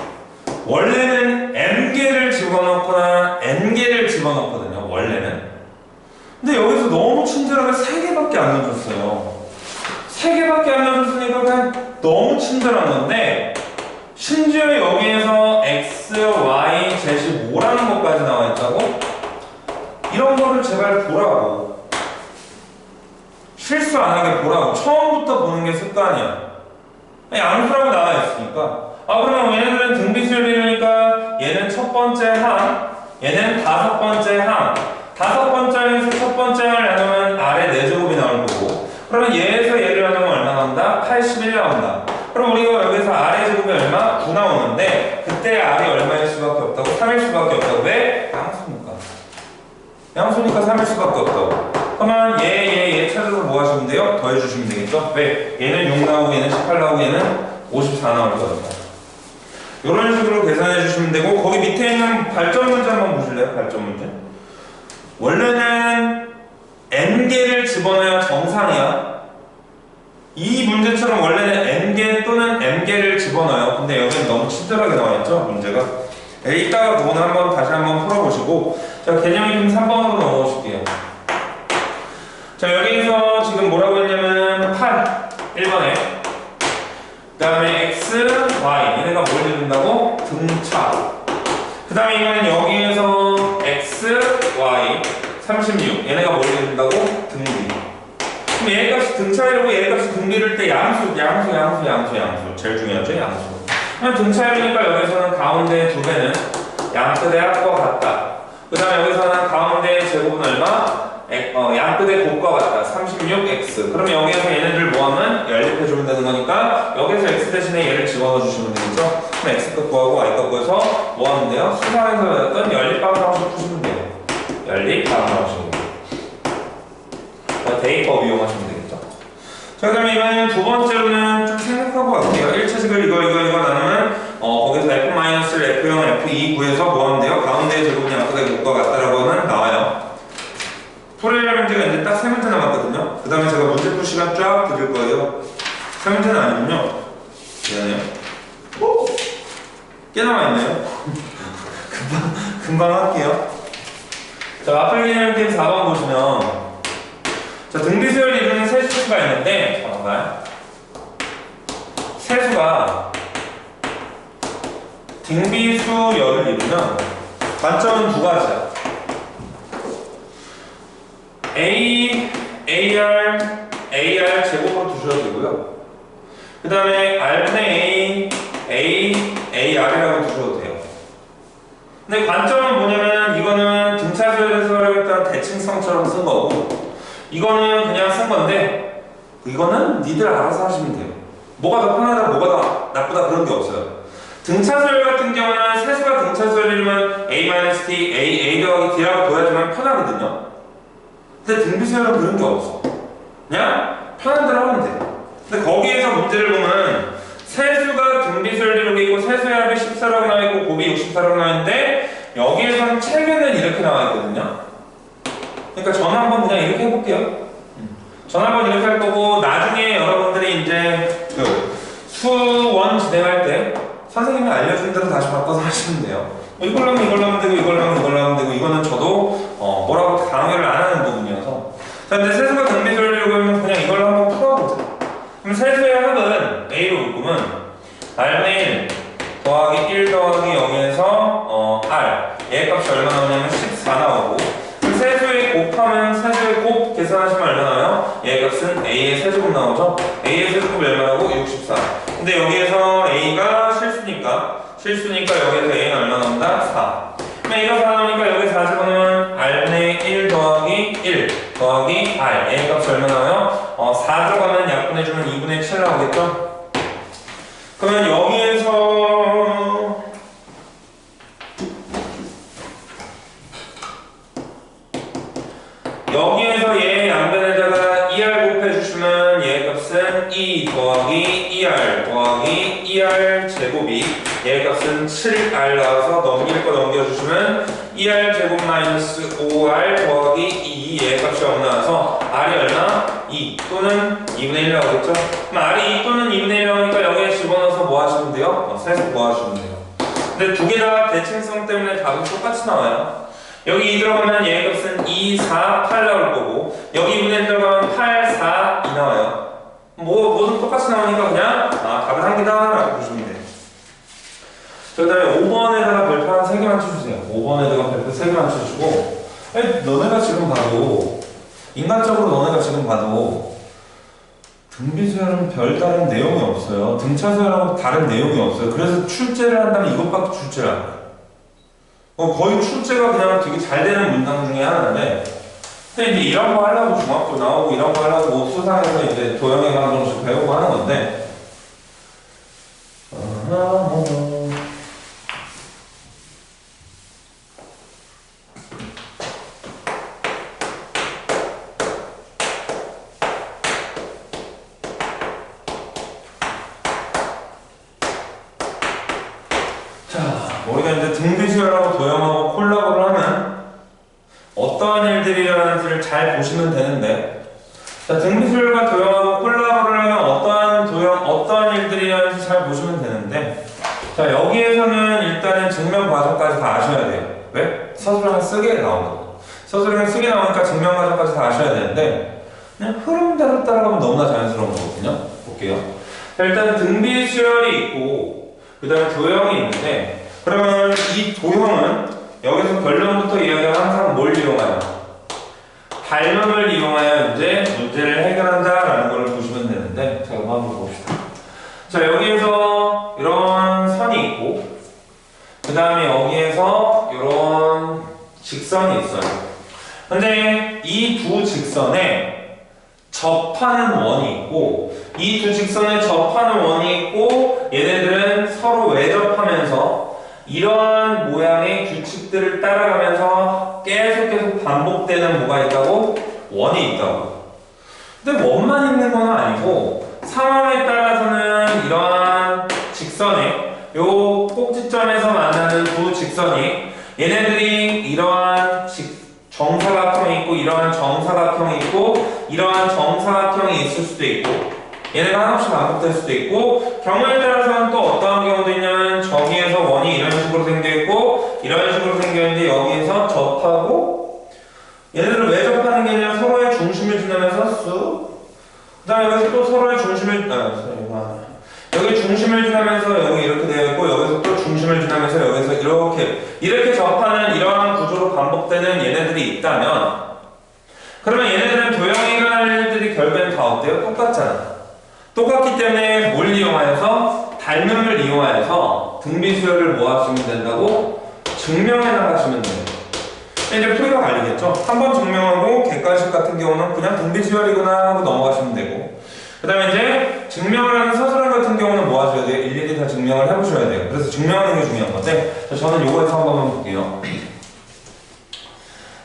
원래는 m개를 집어넣거나 n개를 집어넣거든요. 원래는. 근데 여기서 너무 친절하게 3개밖에 안 넣어줬어요. 3개밖에 안 넣어줬으니까 그냥 너무 친절한 건데 심지어 여기에서 x, y, z이 뭐라는 것까지 나와 있다고? 이런 거를 제발 보라고. 실수 안 하게 보라고. 처음부터 보는 게 습관이야. 양수라고 나와 있으니까. 아, 그러면 얘네들은 등비수열이니까 얘는 첫 번째 항, 얘는 다섯 번째 항. 다섯 번째에서 첫 번째 항을 나누면 아래 4제곱이 나올 거고. 그러면 얘에서 얘를 나누면 얼마 나온다? 81 나온다. 그럼 우리가 여기서 아래 제곱이 얼마? 9 나오는데 그때 R이 얼마일 수밖에 없다고? 3일 수밖에 없다고. 왜? 양수니까. 양수니까 3일 수밖에 없다고. 그러면 얘 찾아서 뭐 하시면 돼요? 더해주시면 되겠죠? 왜? 얘는 6 나오고 얘는 18 나오고 얘는 54 나올 거니까. 이런 식으로 계산해 주시면 되고 거기 밑에 있는 발전 문제 한번 보실래요? 발전 문제. 원래는 n개를 집어넣어야 정상이야. 이 문제처럼 원래는 n개 또는 m개를 집어넣어요. 근데 여기는 너무 친절하게 나와있죠? 문제가. 이따가 그거는 한번 다시 한번 풀어보시고 자, 개념이 좀 3번으로 넘어오실게요. 자, 여기서 지금 뭐라고 했냐면 8 1번에 그 다음에 x, y 얘네가 뭘 이룬다고? 등차. 그 다음에 이거는 여기에서 x, y 36 얘네가 뭘 이룬다고? 등비. 그럼 얘 값이 등차이루고 얘 값이 등비를 때 양수 제일 중요하죠? 양수. 그럼 등차이루니까 여기서는 가운데 두 배는 양끝의 합과 같다. 그 다음에 여기서는 가운데 제곱은 얼마? 양끝의 곱과 같다. 36x. 그럼 여기에서 얘네들 모하면 연립해주면 되는 거니까 여기서 x 대신에 얘를 집어넣어 주시면 되겠죠? 그럼 x값 구하고 y값 구해서 뭐 하면 돼요? 수상에서 배웠던 연립방정식 푸시면 돼요. 연립방정식. 대입법 이용하시면 되겠죠? 자, 그 다음에 이번에는 두 번째로는 좀 생각하고 갈게요. 1차식을 이거 나누면 거기서 f-를 f0, f2 구해서 뭐 하면 돼요? 가운데 제곱이 양끝의 곱과 같다라고 하면 나와요. 풀이할 문제가 이제 딱 3문제 남았거든요. 그 다음에 제가 문제 풀 시간 쫙 드릴 거예요. 3문제는 아니군요. 미안해요. 꽤 남아있네요. 금방 할게요. 자, 아플리케이션 게임 4번 보시면 자, 등비수열을 이루는 세수가 있는데 잠깐만. 세수가 등비수열을 이루면 관점은 두 가지야. AR 제곱으로 두셔도 되고요. 그 다음에 R분의 AR이라고 두셔도 돼요. 근데 관점은 뭐냐면 이거는 등차수열에서 했던 대칭성처럼 쓴 거고 이거는 그냥 쓴 건데 이거는 니들 알아서 하시면 돼요. 뭐가 더 편하다 뭐가 더 나쁘다 그런 게 없어요. 등차수열 같은 경우는 세수가 등차수열이면 A-T, A 더하기 D라고 둬야지만 편하거든요. 근데 등비수열은 그런 게 없어. 그냥 편한 대로 하면 돼. 근데 거기에서 문제를 보면 세수가 등비수열 이렇게 있고 세수의 합이 14라고 나와있고 곱이 64라고 나와있는데 여기에서는 최근은 이렇게 나와있거든요. 그러니까 전 한번 그냥 이렇게 해볼게요. 전 한번 이렇게 할 거고 나중에 여러분들이 이제 그 수원 진행할 때 선생님이 알려준 대로 다시 바꿔서 하시면 돼요. 이걸로 하면 되고 이걸로 하면 되고 이거는 저도 뭐라고 강요를 안 하는 부분이어서 자, 근데 세수가 등비수열이라고 하면 그냥 이걸로 한번 풀어보자. 그럼 세수의 합은 A로 묶으면 R분의 1 더하기 1 더하기 0에서 R 얘 값이 얼마 나오냐면 14 나오고 세수의 곱하면 세수의 곱 계산하시면 얼마 나와요? 얘 값은 A의 세제곱 나오죠? A의 세제곱이 얼마라고? 64. 근데 여기에서 A가 실수니까 여기에서 A는 얼마 나온다? 4. 그럼 A가 4 나오니까 여기 4 집어넣으면 R분의 1 더하기 1 더하기 R A 값이 얼마 나와요? 4 들어가면 약분해주면 2분의 7 나오겠죠? 그러면 여기에서 얘는 E 더하기 ER 더하기 ER 제곱이 얘 값은 7R 나와서 넘길 거 넘겨주시면 ER 제곱 마이너스 5R 더하기 2 얘 값이 나와서 R이 얼마? 2 또는 2분의 1 나오겠죠? 그럼 R이 2 또는 2분의 1 나오니까 여기에 집어넣어서 뭐 하시면 돼요? 세서 뭐 하시면 돼요? 근데 두 개 다 대칭성 때문에 답은 똑같이 나와요. 여기 2 들어가면 얘 값은 2, 4, 8 나올 거고 여기 2분의 1 들어가면 8, 4, 2 나와요. 뭐든 똑같이 나오니까 그냥 답은 한 개다 라고 보시면 돼요. 그 다음에 5번에다가 별표 한 3개 맞춰주세요. 5번에다가 별표 3개 맞춰주고 너네가 지금 봐도 인간적으로 너네가 지금 봐도 등비수열은 별다른 내용이 없어요. 등차수열하고 다른 내용이 없어요. 그래서 출제를 한다면 이것밖에 출제를 안 해요. 거의 출제가 그냥 되게 잘 되는 문장 중에 하나인데 근데 이제 이런 거 하려고 중학교 나오고 이런 거 하려고 뭐 수상해서 이제 도형에 관한 정식 배우고 하는 건데 우리가 이제 등비수열하고 도형하고 콜라보를 하면 어떠한 일들이라는지를 잘 보시면 되는데 자, 등비수열과 도형하고 콜라보를 하면 어떠한 일들이라는지 잘 보시면 되는데 자, 여기에서는 일단은 증명 과정까지 다 아셔야 돼요. 왜? 서술형을 쓰게 나오거든. 서술형을 쓰게 나오니까 증명 과정까지 다 아셔야 되는데 그냥 흐름대로 따라가면 너무나 자연스러운 거거든요. 볼게요. 자, 일단 등비수열이 있고 그 다음에 도형이 있는데 그러면 이 도형은 여기서 결론부터 이야기하면 항상 뭘 이용하여? 닮음을 이용하여 이제 문제를 해결한다라는 걸 보시면 되는데 자, 이거 한번 봅시다. 자, 여기에서 이런 선이 있고 그 다음에 여기에서 이런 직선이 있어요. 근데 이 두 직선에 접하는 원이 있고 이 두 직선에 접하는 원이 있고 얘네들은 서로 외접하면서 이러한 모양의 규칙들을 따라가면서 계속 반복되는 뭐가 있다고? 원이 있다고. 근데 원만 있는 건 아니고 상황에 따라서는 이러한 직선에 요 꼭지점에서 만나는 두 직선이 얘네들이 이러한 정사각형이 있고 이러한 정사각형이 있고 이러한 정사각형이 있을 수도 있고 얘네가 하나씩 반복될 수도 있고 경우에 따라서는 또 어떠한 경우도 있냐면 저기에서 원이 이런 식으로 생겨있고 이런 식으로 생겨있는데 여기에서 접하고 얘네들은 왜 접하는 게 아니라 서로의 중심을 지나면서 쑥 그 다음에 여기서 또 서로의 중심을 여기 중심을 지나면서 여기 이렇게 되어 있고 여기서 또 중심을 지나면서 여기서 이렇게 접하는 이러한 구조로 반복되는 얘네들이 있다면 그러면 얘네들은 도형이가 할 일들이 결국엔 다 어때요? 똑같잖아. 똑같기 때문에 뭘 이용하여서? 닮음을 이용하여서 등비수열을 뭐 하시면 된다고? 증명해 나가시면 돼요. 이제 풀이가 갈리겠죠? 한 번 증명하고 객관식 같은 경우는 그냥 등비수열이구나 하고 넘어가시면 되고 그 다음에 이제 증명을 하는 서술형 같은 경우는 뭐 하셔야 돼요? 일일이 다 증명을 해보셔야 돼요. 그래서 증명하는 게 중요한 건데 저는 요거에서 한 번만 볼게요.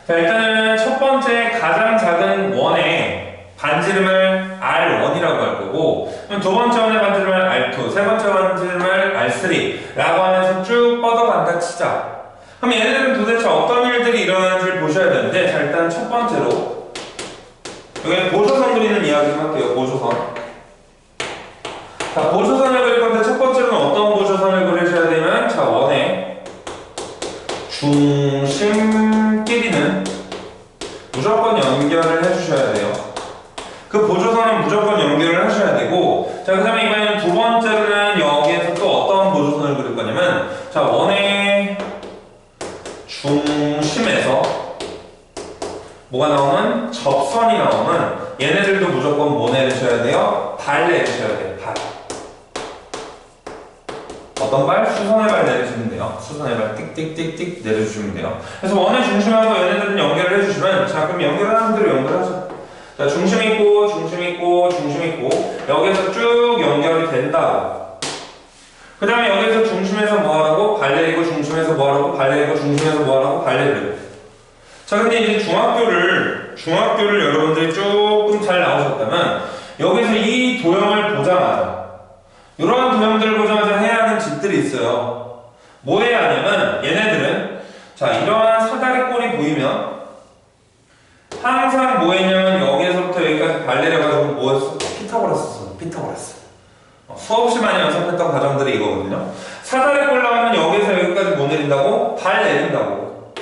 자, 일단은 첫 번째 가장 작은 원의 반지름을 R1이라고 할 거고 두 번째 원의 반지름을 R2, 세 번째 반지름을 R3 라고 하면서 쭉 뻗어간다 치자. 그럼 얘네들은 도대체 어떤 일들이 일어나는지를 보셔야 되는데 자, 일단 첫 번째로 여기 보조선 그리는 이야기 좀 할게요. 보조선. 자, 보조선을 그릴 건데 첫 번째로는 어떤 보조선을 그리셔야 되면 자, 원의 중심끼리는 무조건 연결을 해주셔야 돼요. 그 보조선은 무조건 연결을 하셔야 되고 자, 그 다음에 이번에는 두 번째로는 여기에서 또 어떤 보조선을 그릴 거냐면 자, 원의 중심에서 뭐가 나오면 접선이 나오면 얘네들도 무조건 뭐 내리셔야 돼요? 발 내리셔야 돼요. 발. 어떤 발? 수선의 발 내리시면 돼요. 수선의 발 띡띡띡띡 내려주시면 돼요. 그래서 원의 중심하고 얘네들은 연결을 해주시면 자, 그럼 연결하는 대로 연결하죠. 자, 중심 있고 중심 있고 중심 있고 여기서 쭉 연결이 된다. 그 다음에 여기서 중심에서 뭐하라고? 발 내리고 중심에서 뭐하라고? 발 내리고 중심에서 뭐하라고? 발 내리고. 자, 근데 이제 중학교를 여러분들이 조금 잘 나오셨다면 여기서 이 도형을 있어요. 뭐 해야 하냐면 얘네들은 자 이러한 사다리꼴이 보이면 항상 뭐 했냐면 여기에서부터 여기까지 발 내려가지고 뭐 했어? 피타고라스. 수없이 많이 연습했던 과정들이 이거거든요. 사다리꼴 나오면 여기에서 여기까지 뭐 내린다고? 발 내린다고.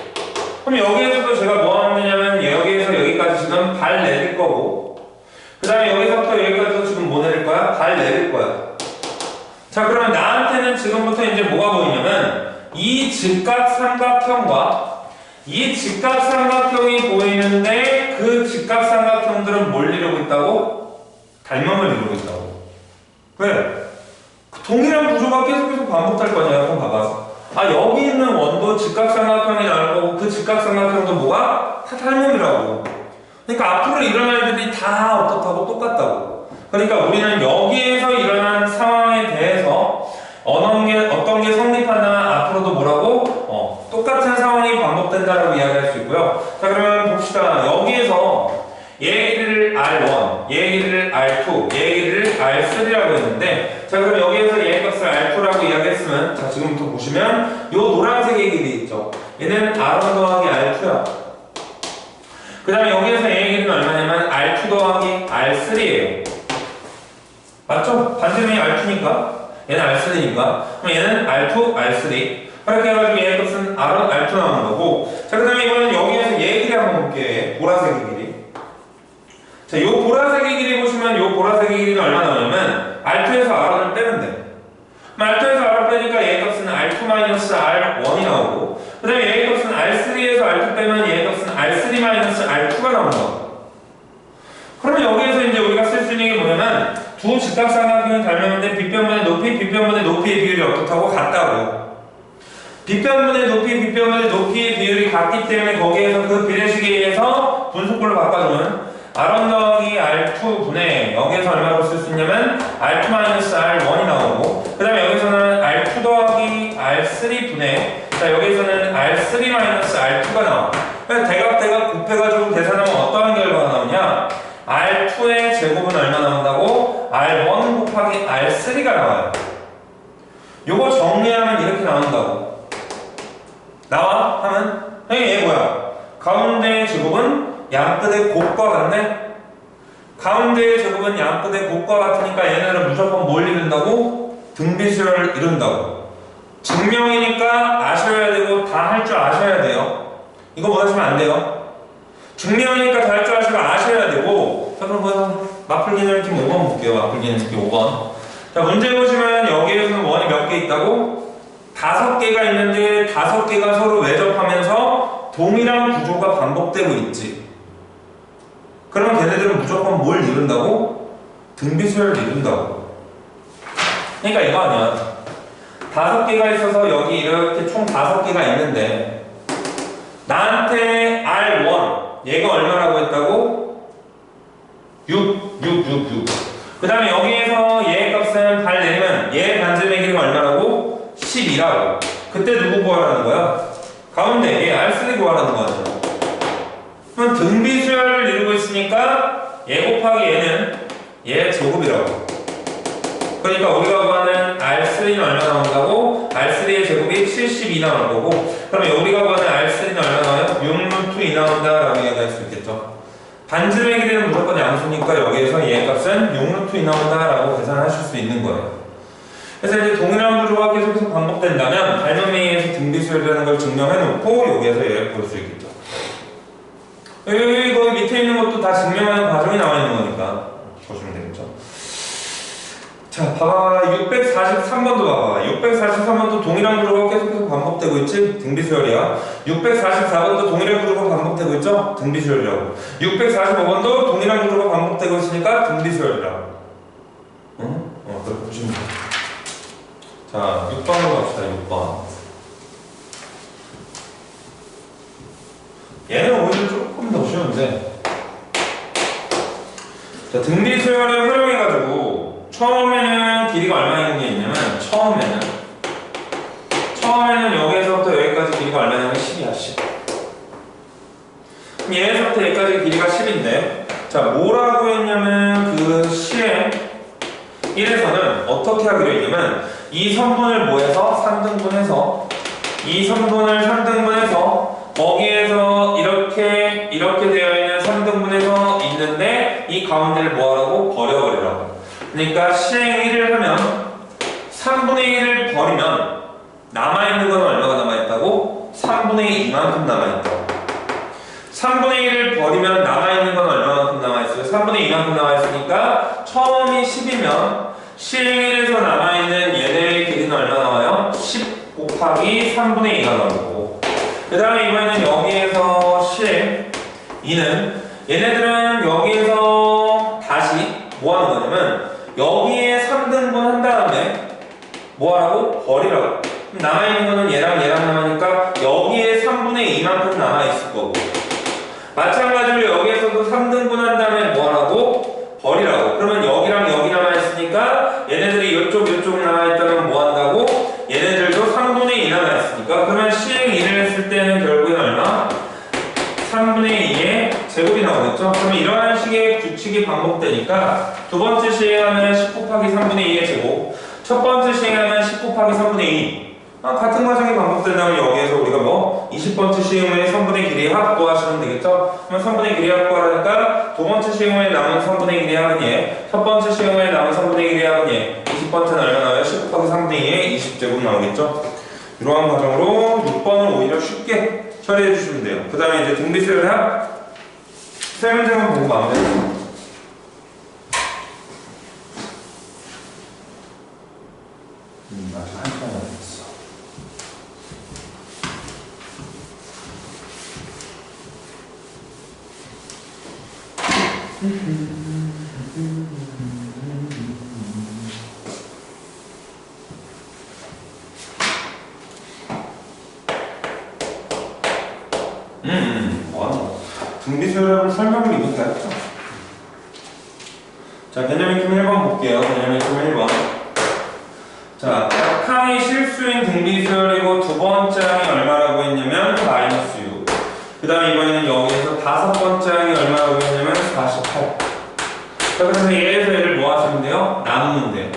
그럼 여기에서도 제가 뭐 하느냐면 여기에서 여기까지 지금 발 내릴 거고 그 다음에 여기서부터 여기까지도 지금 뭐 내릴 거야? 발 내릴 거야. 자 그러면 나한테는 지금부터 이제 뭐가 보이냐면 이 직각삼각형과 이 직각삼각형이 보이는데 그 직각삼각형들은 뭘 이루고 있다고? 닮음을 이루고 있다고. 왜? 동일한 구조가 계속해서 반복될 거냐. 한번 봐봐. 아 여기 있는 원도 직각삼각형이 나올 거고 그 직각삼각형도 뭐가? 다 닮음이라고. 그러니까 앞으로 일어날 일들이 다 어떻다고? 똑같다고. 그러니까 우리는 여기에서 일어난 상황에 대해서 어떤 게 성립하나 앞으로도 뭐라고? 똑같은 상황이 반복된다라고 이야기할 수 있고요. 자 그러면 봅시다. 여기에서 얘기를 R1, 얘기를 R2, 얘기를 R3라고 했는데 자 그럼 여기에서 얘 값을 R2라고 이야기했으면 자 지금부터 보시면 요 노란색의 길이 있죠. 얘는 R1 더하기 R2야. 그 다음에 여기에서 얘의 길이는 얼마냐면 R2 더하기 R3예요. 맞죠? 반지름이 R2니까 얘는 R3니까 그럼 얘는 R2, R3 이렇게 해가지고 얘의 값은 R1, R2 나오는 거고 자 그 다음에 이번엔 여기에서 얘의 길이 한번 볼게요. 보라색의 길이 자, 요 보라색의 길이 보시면 요 보라색의 길이는 얼마 나오냐면 R2에서 R1을 빼면 돼. 그럼 R2에서 R1 빼니까 얘의 값은 R2-R1이 나오고 그 다음에 얘의 값은 R3에서 R2 빼면 얘의 값은 R3-R2가 나온다. 그러면 여기에서 이제 우리가 쓸 수 있는 게 뭐냐면 두 직각삼각형이 닮았는데 빗변분의 높이, 빗변분의 높이의 비율이 어떻다고? 같다고. 빗변분의 높이, 빗변분의 높이의 비율이 같기 때문에 거기에서 그 비례식에 의해서 분수꼴로 바꿔주면 R1 더하기 R2분의 여기에서 얼마로 쓸 수 있냐면 R2-R1이 나오고 그 다음에 여기서는 R2 더하기 R3분의 자 여기서는 R3-R2가 나와. 대각 곱해가지고 계산하면 어떠한 결과가 나오냐 R2의 제곱은 얼마 나온다고? R1 곱하기 R3가 나와요. 요거 정리하면 이렇게 나온다고. 나와? 하면 얘 뭐야? 가운데의 제곱은 양끝의 곱과 같네? 가운데의 제곱은 양끝의 곱과 같으니까 얘네들은 무조건 뭘 이룬다고? 등비수열을 이룬다고. 증명이니까 아셔야 되고 다 할 줄 아셔야 돼요. 이거 못하시면 안 돼요. 증명이니까 다 할 줄 아시고 아셔야 되고 자 그럼 맞풀기는 느낌 5번 볼게요. 맞풀기는 느낌 5번 자 문제 보시면 여기에서는 원이 몇 개 있다고? 5개가 있는데 5개가 서로 외접하면서 동일한 구조가 반복되고 있지. 그러면 걔네들은 무조건 뭘 이룬다고? 등비수열을 이룬다고. 그러니까 이거 아니야. 5개가 있어서 여기 이렇게 총 5개가 있는데 나한테 R1 얘가 얼마라고 했다고? 6 그 다음에 여기에서 얘의 값은 발 내리면 얘의 반지름의 길이가 얼마라고? 12라고. 그때 누구 구하라는 거야? 가운데 얘 R3 구하라는 거 아니야. 그럼 등비수열을 이루고 있으니까 얘 곱하기 얘는 얘 제곱이라고. 그러니까 우리가 구하는 R3는 얼마 나온다고? R3의 제곱이 72 나오는 거고 그러면 우리가 구하는 R3는 얼마 나와요? 6루트 2 나온다라고 얘기할 수 있겠죠. 반지름의 길이는 무조건 양수니까 여기에서 얘 값은 6루트 2 나온다라고 계산하실 수 있는 거예요. 그래서 이제 동일한 구조가 계속해서 반복된다면 닮음에 의해서 등비수열이라는 걸 증명해 놓고 여기에서 얘를 볼 수 있겠죠. 여기 거기 밑에 있는 것도 다 증명하는 과정이 나와 있는 거니까 보시면 되겠죠. 자, 봐봐. 643번도 봐봐. 643번도 동일한 구조가 계속해서 반복되고 있지? 등비수열이야. 644번도 동일한 구조가 반복되고 있죠? 등비수열이라고. 645번도 동일한 구조가 반복되고 있으니까 등비수열이라고. 응? 그렇게 보시면 돼요. 자, 6번으로 갑시다. 6번. 얘는 오히려 조금 더 쉬운데. 자, 등비수열을 활용해가지고 처음에는 길이가 얼마 있는 게 있냐면 처음에는 여기에서부터 여기까지 길이가 얼마냐면 10이야 10. 그럼 얘에서부터 여기까지 길이가 10인데 자 뭐라고 했냐면 그 시행 1에서는 어떻게 하기로 했냐면 이 선분을 뭐해서? 3등분해서 이 선분을 3등분해서 거기에서 이렇게 되어 있는 3등분해서 있는데 이 가운데를 뭐하라고? 버려버리라고. 그러니까 시행 1을 하면 3분의 1을 버리면 남아있는 건 얼마가 남아있다고? 3분의 2만큼 남아있다고. 3분의 1을 버리면 남아있는 건 얼마만큼 남아있어요? 3분의 2만큼 남아있으니까 처음이 10이면 시행 1에서 남아있는 얘네의 길이는 얼마 나와요? 10 곱하기 3분의 2가 나오고, 그 다음에 이번에는 여기에서 시행 2는 얘네들은 여기에서 다시 뭐 하는 거냐면 여기에 3등분 한 다음에 뭐 하라고? 버리라고. 남아있는 거는 얘랑 남으니까 여기에 3분의 2만큼 남아있을 거고, 마찬가지로 여기에서도 3등분 한 다음에 뭐 하라고? 버리라고. 그러면 여기랑 여기 남아있으니까 얘네들이 이쪽 남아있다면 뭐 한다고? 얘네들도 3분의 2 남아있으니까, 그러면 시행 2를 했을 때는 결국엔 얼마? 3분의 2의 제곱이 나오겠죠? 그러면 이러한 식의 규칙이 반복되니까 두 번째 시행하면 10 곱하기 3분의 2의 제곱, 첫 번째 시행하면 10 곱하기 3분의 2. 같은 과정이 반복된다면 여기에서 우리가 뭐 20번째 시행 후에 3분의 길이 합 구하시면 되겠죠? 그러면 3분의 길이 합 구하라니까 두 번째 시행 후에 남은 3분의 길이 합은 얘, 첫 번째 시행 후에 남은 3분의 길이 합은 얘, 20번째는 얼마 나와요? 10 곱하기 3분의 2의 20제곱 나오겠죠? 이러한 과정으로 6번을 오히려 쉽게 처리해 주시면 돼요. 그 다음에 이제 등비수열 합 세 문제만 보고 마무리해요. 아직 한 시간 남았어. 등비수열합을 설명을 이렇게 했죠. 자, 개념익힘 1번 볼게요. 개념익힘 1번. 자, 항이 실수인 등비수열이고 두 번째 항이 얼마라고 했냐면 마이너스 6. 그 다음에 이번에는 여기에서 다섯 번째 항이 얼마라고 했냐면 48. 자, 그래서 얘에서 얘를 뭐 하시면 돼요? 나누면 돼요.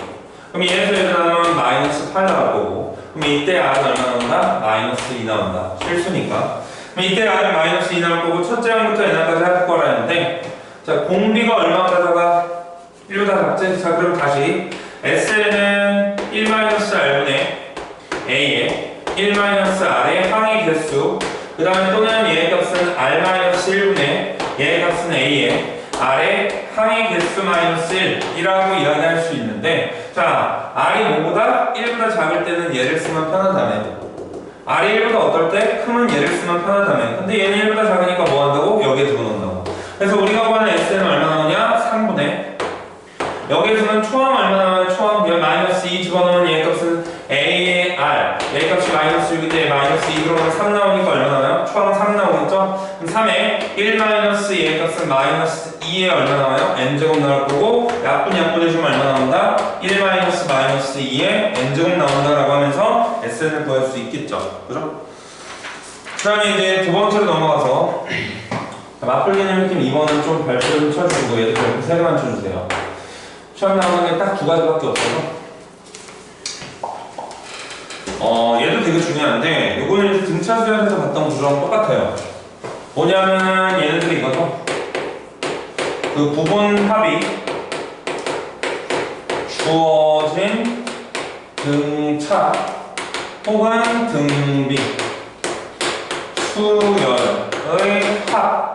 그럼 얘에서 얘를 나누면 마이너스 8 나올 거고, 그럼 이때 R은 얼마 나온다? 마이너스 2 나온다. 실수니까. 그럼 이때 R은 마이너스 2 나올 거고, 첫째 항부터 N항까지 할 거라 했는데, 자, 공비가 얼마까지가 1보다 작지? 자, 그럼 다시 S는 1-R분의 A에 1-R의 항의 개수, 그 다음에 또는 얘의 값은 R-1분의 얘의 값은 A에 R의 항의 개수 마이너스 1이라고 이야기할 수 있는데, 자, R이 뭐보다 1보다 작을 때는 얘를 쓰면 편하다며, R이 1보다 어떨 때? 크면 얘를 쓰면 편하다며. 근데 얘는 1보다 작으니까 뭐 한다고? 여기에 집어넣는다고. 그래서 우리가 구하는 S는 얼마 나오냐? 3분의 여기에서는 초항 얼마 나오냐? 초항 마이너스 2 집어넣으면 얘 값은 A의 R, 얘 값이 마이너스 6인데 마이너스 2 들어가면 3 나오니까 얼마 나와요? 초항 3 나오겠죠? 그럼 3에 1 마이너스 얘 값은 마이너스 2에 얼마 나와요? n제곱 나올 거고, 약분해주면 얼마 나온다? 1 마이너스 2에 n제곱 나온다라고 하면서 S를 구할 수 있겠죠? 그죠? 그 다음에 이제 두 번째로 넘어가서 맞불 개념익힘 2번은 좀 별표 좀 쳐주고 얘도 별표 3개만 쳐주세요. 시험 나오는 게 딱 두 가지밖에 없어서 얘도 되게 중요한데, 요거는 이제 등차 수열에서 봤던 구조랑 똑같아요. 뭐냐면 얘네들이 이거죠. 그 부분 합이 주어진 등차 혹은 등비 수열의 합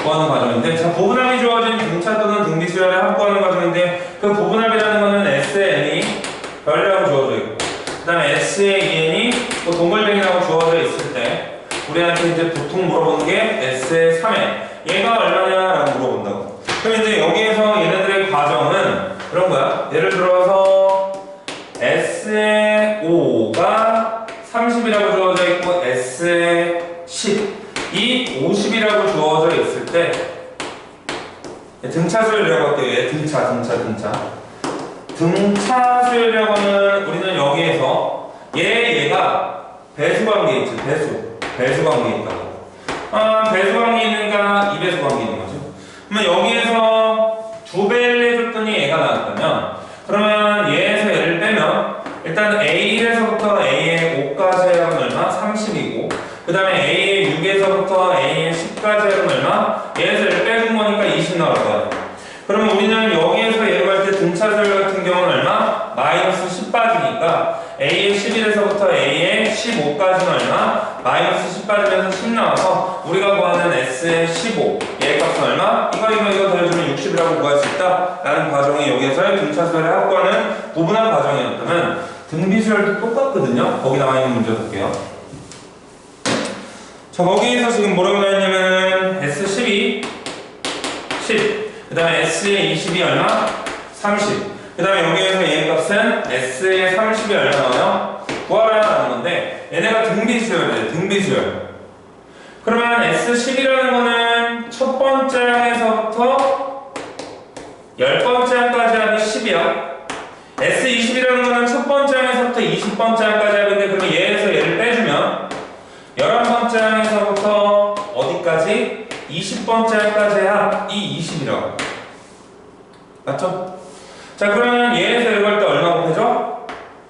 구하는 과정인데, 자, 부분합이 주어진 등차 또는 등비 수열의 합 구하는 과정인데, 그 부분합이라는 거는 S의 n이 별이라고 주어져 있고, 그 다음에 S의 2n이 뭐 동글뱅이라고 주어져 있을 때 우리한테 이제 보통 물어보는 게 S의 3n 얘가 얼마냐라고 물어본다고. 그럼 이제 여기에서 얘네들의 과정은 그런 거야. 예를 들어서 S의 5가 30이라고 주어져 있고 S의 10 이 50이라고 주어져 있을 때 등차 수열이라고 할게요. 얘 등차 수열이라고 하면 우리는 여기에서 얘가 배수 관계에 있지. 배수 관계에 있다고. 배수 관계에 있으니까 이 배수 관계에 있는 거죠. 그러면 여기에서 2배를 해줬더니 얘가 나왔다면, 그러면 얘에서 얘를 빼면 일단 A1에서부터 A의 5까지 합은 얼마? 30이고 그 다음에 A의 6에서부터 A의 10까지 합은 얼마? 얘에서 얘를 빼준 거니까 20 나올 거야. 그러면 우리는 여기에서 얘를 할 때 등차수열 같은 경우는 얼마? 마이너스 10 빠지니까 A의 11에서부터 A의 15까지는 얼마? 마이너스 10 빠지면서 10 나와서 우리가 구하는 S의 15 얘 값은 얼마? 이거 더해주면 60이라고 구할 수 있다 라는 과정이 여기에서의 등차수열의 합과는 구분한 과정이었다면 등비수열도 똑같거든요. 거기 나와있는 문제 볼게요. 자, 거기에서 지금 뭐라고 나왔냐면 S12 10 그 다음에 S의 20이 얼마? 30 그 다음에 여기에서 얘 값은 S의 30이 얼마 나와요? 구하라는 건데 얘네가 등비수열이에요. 등비수열. 그러면 S10이라는 거는 첫 번째 항에서부터 10번째 항까지 합이 10이야. S20이라는 거는 첫 번째 항에서부터 20번째 항까지 합인데 그러면 얘에서 얘를 빼주면 11번째 항에서부터 어디까지? 20번째 항까지의 합이 20이라고. 맞죠? 자, 그러면 얘에서 얘를 할 때 얼마 곱해져?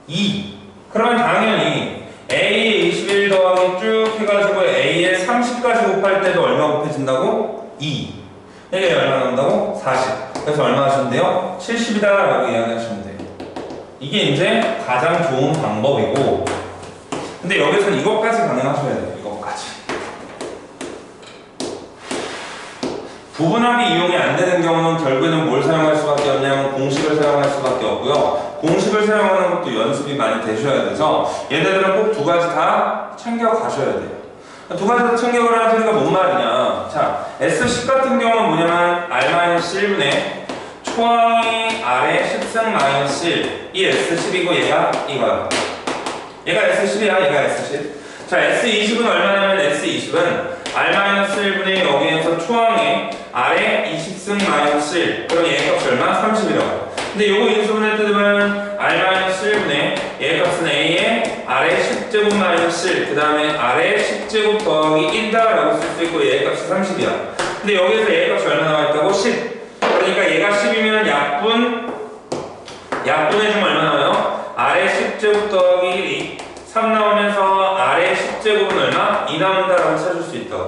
2. 그러면 당연히 A의 21 더하기 쭉 해가지고 A의 30까지 곱할 때도 얼마 곱해진다고? 2. 이게 얼마 나온다고? 40. 그래서 얼마 하시면 돼요? 70이다 라고 이야기하시면 돼요. 이게 이제 가장 좋은 방법이고 근데 여기서는 이것까지 가능하셔야 돼요. 이것까지. 부분합이 이용이 안 되는 경우는 결국에는 뭘 사용할 수밖에 없냐면 공식을 사용할 수밖에 없고요. 공식을 사용하는 것도 연습이 많이 되셔야 돼서 얘네들은 꼭 두 가지 다 챙겨 가셔야 돼요. 두 가지 다 챙겨 가라는 소리가 뭔 말이냐. 자, S10 같은 경우는 뭐냐면 R-1분의 초항이 R의 10승 -1 이 S10이고 얘가 이거야. 얘가 S10이야. 얘가 S10. 자, S20은 얼마냐면 S20은 R-1분의 여기에서 초항에 R의 20승 -1 그럼 얘 값이 얼마? 30이라고. 근데 요거 인수분해 뜯으면 R-1분의 얘 값은 A의 R의 10제곱 -1 그 다음에 R의 10제곱 더하기 1다라고 쓸 수 있고 얘 값이 30이야. 근데 여기에서 얘 값이 얼마 나와있다고? 10. 그러니까 얘가 10이면 약분해주면 얼마 나와요? R의 10제곱 더하기 1이 3 나오면서 R의 10제곱은 얼마? 2 나온다라고 찾을 수 있다고.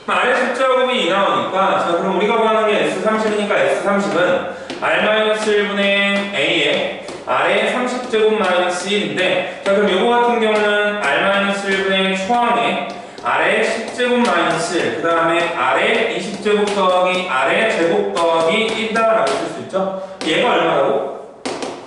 R의 10제곱이 2 나오니까 자 그럼 우리가 구하는 게 S30이니까 S30은 R-1분의 A의 R의 30제곱 -1인데 자 그럼 요거 같은 경우는 R-1분의 초항에 R의 10제곱 -1 그 다음에 R의 20제곱 더하기 R의 제곱 더하기 1다라고 쓸 수 있죠? 얘가 얼마라고?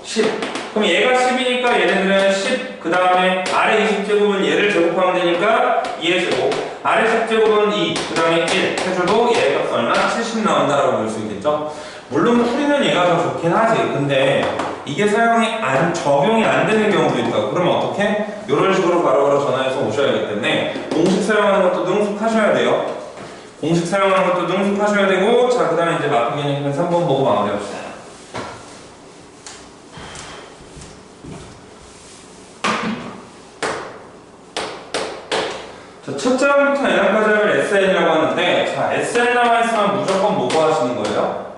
10. 그럼 얘가 10이니까 얘네들은 10 그 다음에 R의 20제곱은 얘를 제곱하면 되니까 2의 제곱 R의 10제곱은 2 그 다음에 1 해줘도 얘 값은 얼마? 70 나온다라고 볼 수 있겠죠? 물론 풀이는 얘가 더 좋긴 하지. 근데 이게 적용이 안 되는 경우도 있다고. 그러면 어떻게? 이런 식으로 바로바로 전화해서 오셔야 하기 때문에 공식 사용하는 것도 능숙하셔야 돼요. 공식 사용하는 것도 능숙하셔야 되고 자 그 다음에 이제 마크 개념 3번 보고 마무리합시다. 자, 첫째 항부터 n까지 하면 SN이라고 하는데 자 SN 나와 있으면 무조건 뭐 구하시는 거예요?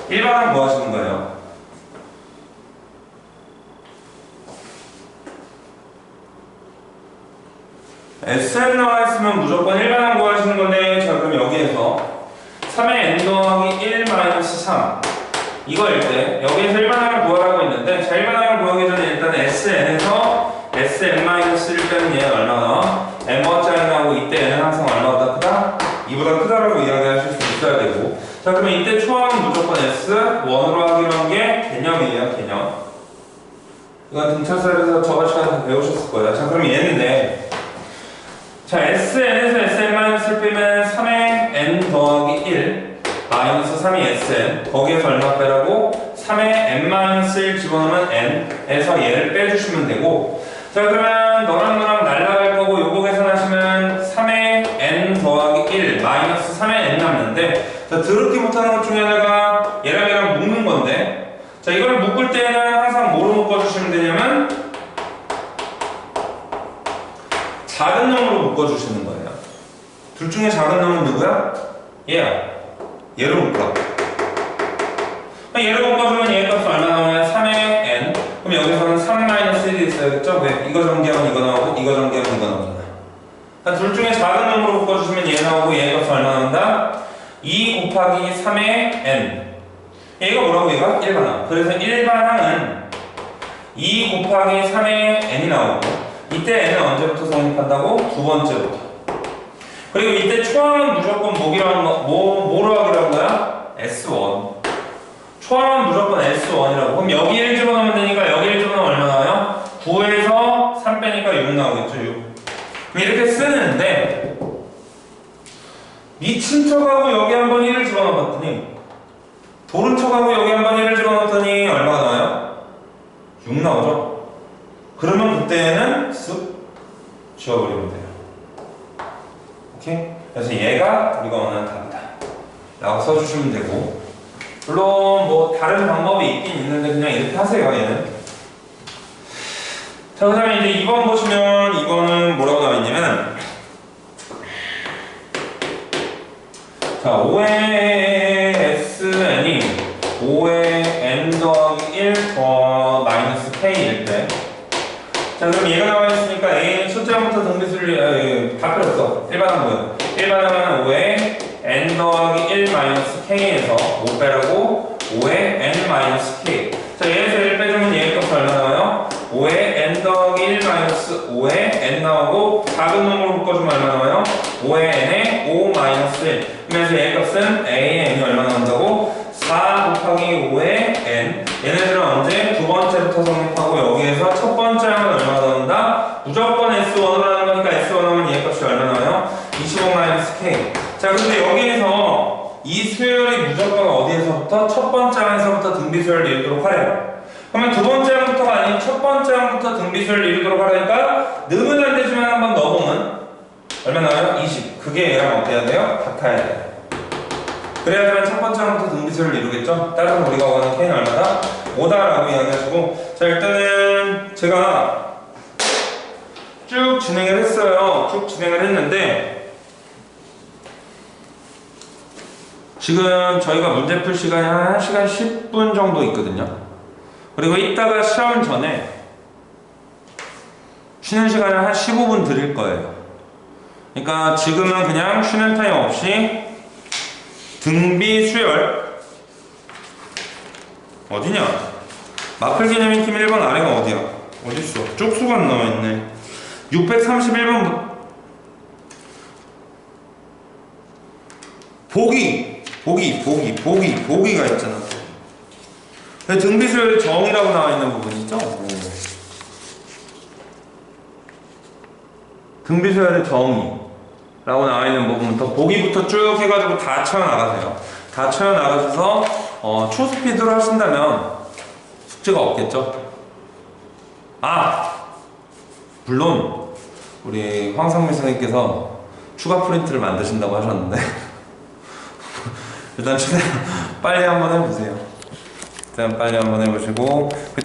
일반항 구하시는 거예요. SN 나와 있으면 무조건 일반항 구하시는 건데 자 그럼 여기에서 3의 n 더하기 1 -3 이거일 때 여기에서 일반항을 구하라고 했는데 자 일반항을 구하기 전에 일단 SN에서 SN-1을 빼는 얘는 얼마나? n번째에 나오고 이때 n은 항상 얼마보다 크다? 2보다 크다라고 이야기하실 수 있어야 되고 자 그러면 이때 초항은 무조건 S1으로 하기로 한 게 개념이에요. 개념. 이건 등차수열에서 저번 시간에 배우셨을 거예요. 자 그럼 얘는데 자 SN에서 SN-을 빼면 3의 n 더하기 1 마이너스 3이 SN 거기에서 얼마 빼라고? 3의 n-1 집어넣으면 n에서 얘를 빼주시면 되고 자 그러면 너랑 날라갈 거고 요거 계산하시면 3의 n 더하기 1 마이너스 3의 n 남는데 자 더럽게 못하는 것 중에 하나가 얘랑 묶는 건데 자 이걸 묶을 때는 항상 뭐로 묶어주시면 되냐면 작은 놈으로 묶어주시는 거예요. 둘 중에 작은 놈은 누구야? 얘야. 얘로 묶어. 얘로 묶어주면 얘 값은 얼마 나오냐? 3의 n 그럼 여기서는 3 있어야겠죠? 왜? 이거 전개하면 이거 나오고 이거 전개하면 이거 나오잖아. 둘 중에 작은 놈으로 묶어주시면 얘 나오고 얘 값은 얼마 나온다? 2 곱하기 3의 n. 얘가 뭐라고 얘가? 일반항. 그래서 일반항은 2 곱하기 3의 n이 나오고 이때 n은 언제부터 성립한다고? 두 번째부터. 그리고 이때 초항은 무조건 뭐로 하기로 한 거야? S1. 초항은 무조건 S1이라고. 그럼 여기 1 집어넣으면 되니까 여기 1 집어넣으면 얼마 나와요? 9에서 3 빼니까 6 나오겠죠, 6. 이렇게 쓰는데 미친 척하고 여기 한번 1을 집어넣어봤더니 도른 척하고 여기 한번 1을 집어넣었더니 얼마가 나와요? 6 나오죠? 그러면 그때는 쓱 지워버리면 돼요. 오케이? 그래서 얘가 우리가 원하는 답이다 라고 써주시면 되고, 물론 뭐 다른 방법이 있긴 있는데 그냥 이렇게 하세요. 얘는 자, 그 다음에 이제 2번 보시면 2번은 뭐라고 나와있냐면, 자, 5의 SN이 5의 N 더하기 1 더 마이너스 K일 때, 자, 그럼 얘가 나와있으니까 A는 첫째부터 등비수를 다 필요 없어. 일반항 뭐야? 일반항은 5의 N 더하기 1 마이너스 K에서 5 빼라고 5의 N 마이너스 K. 자, 얘에서 1 빼주면 얘 값이 얼마 나와요? 5의 n 더하기 1 마이너스 5의 n 나오고 작은 놈으로 묶어주면 얼마 나와요? 5의 n에 5 마이너스 1. 그래서 얘 값은 a의 n이 얼마 나온다고? 4 곱하기 5의 n. 얘네들은 언제? 두 번째부터 성립하고 여기에서 첫 번째 하면 얼마 나온다? 무조건 s1으로 하는 거니까 s1 하면 얘 값이 얼마 나와요? 25 마이너스 k. 자, 근데 여기에서 이 수열이 무조건 어디에서부터? 첫 번째 항에서부터 등비수열을 이루도록 하래요. 그러면 두 번째 항부터가 아닌 첫 번째 항부터 등비수열을 이루도록 하라니까 넣으면 안 되지만 한번 넣어보면 얼마 나와요? 20. 그게 얘랑 어때야 돼요? 같아야 돼요. 그래야지만 첫 번째 항부터 등비수열을 이루겠죠? 따라서 우리가 원하는 k는 얼마다? 5다라고 이야기해주고, 자, 일단은 제가 쭉 진행을 했어요. 쭉 진행을 했는데 지금 저희가 문제 풀 시간이 한 1시간 10분 정도 있거든요. 그리고 이따가 시험 전에 쉬는 시간을 한 15분 드릴 거예요. 그러니까 지금은 그냥 쉬는 타임 없이 등비 수열 어디냐? 마플 개념인 팀 1번 아래가 어디야? 어딨어? 쪽수가 안 나와있네. 631번 보기가 있잖아. 등비수열 정이라고 나와 있는 부분 있죠? 등비수열의 정의라고 나와 있는 부분부터 보기부터 쭉 해가지고 다 채워나가세요. 다 채워나가셔서 초스피드로 하신다면 숙제가 없겠죠? 물론 우리 황상민 선생님께서 추가 프린트를 만드신다고 하셨는데 일단 최대한 빨리 한번 해보세요. 일단 빨리 한번 해보시고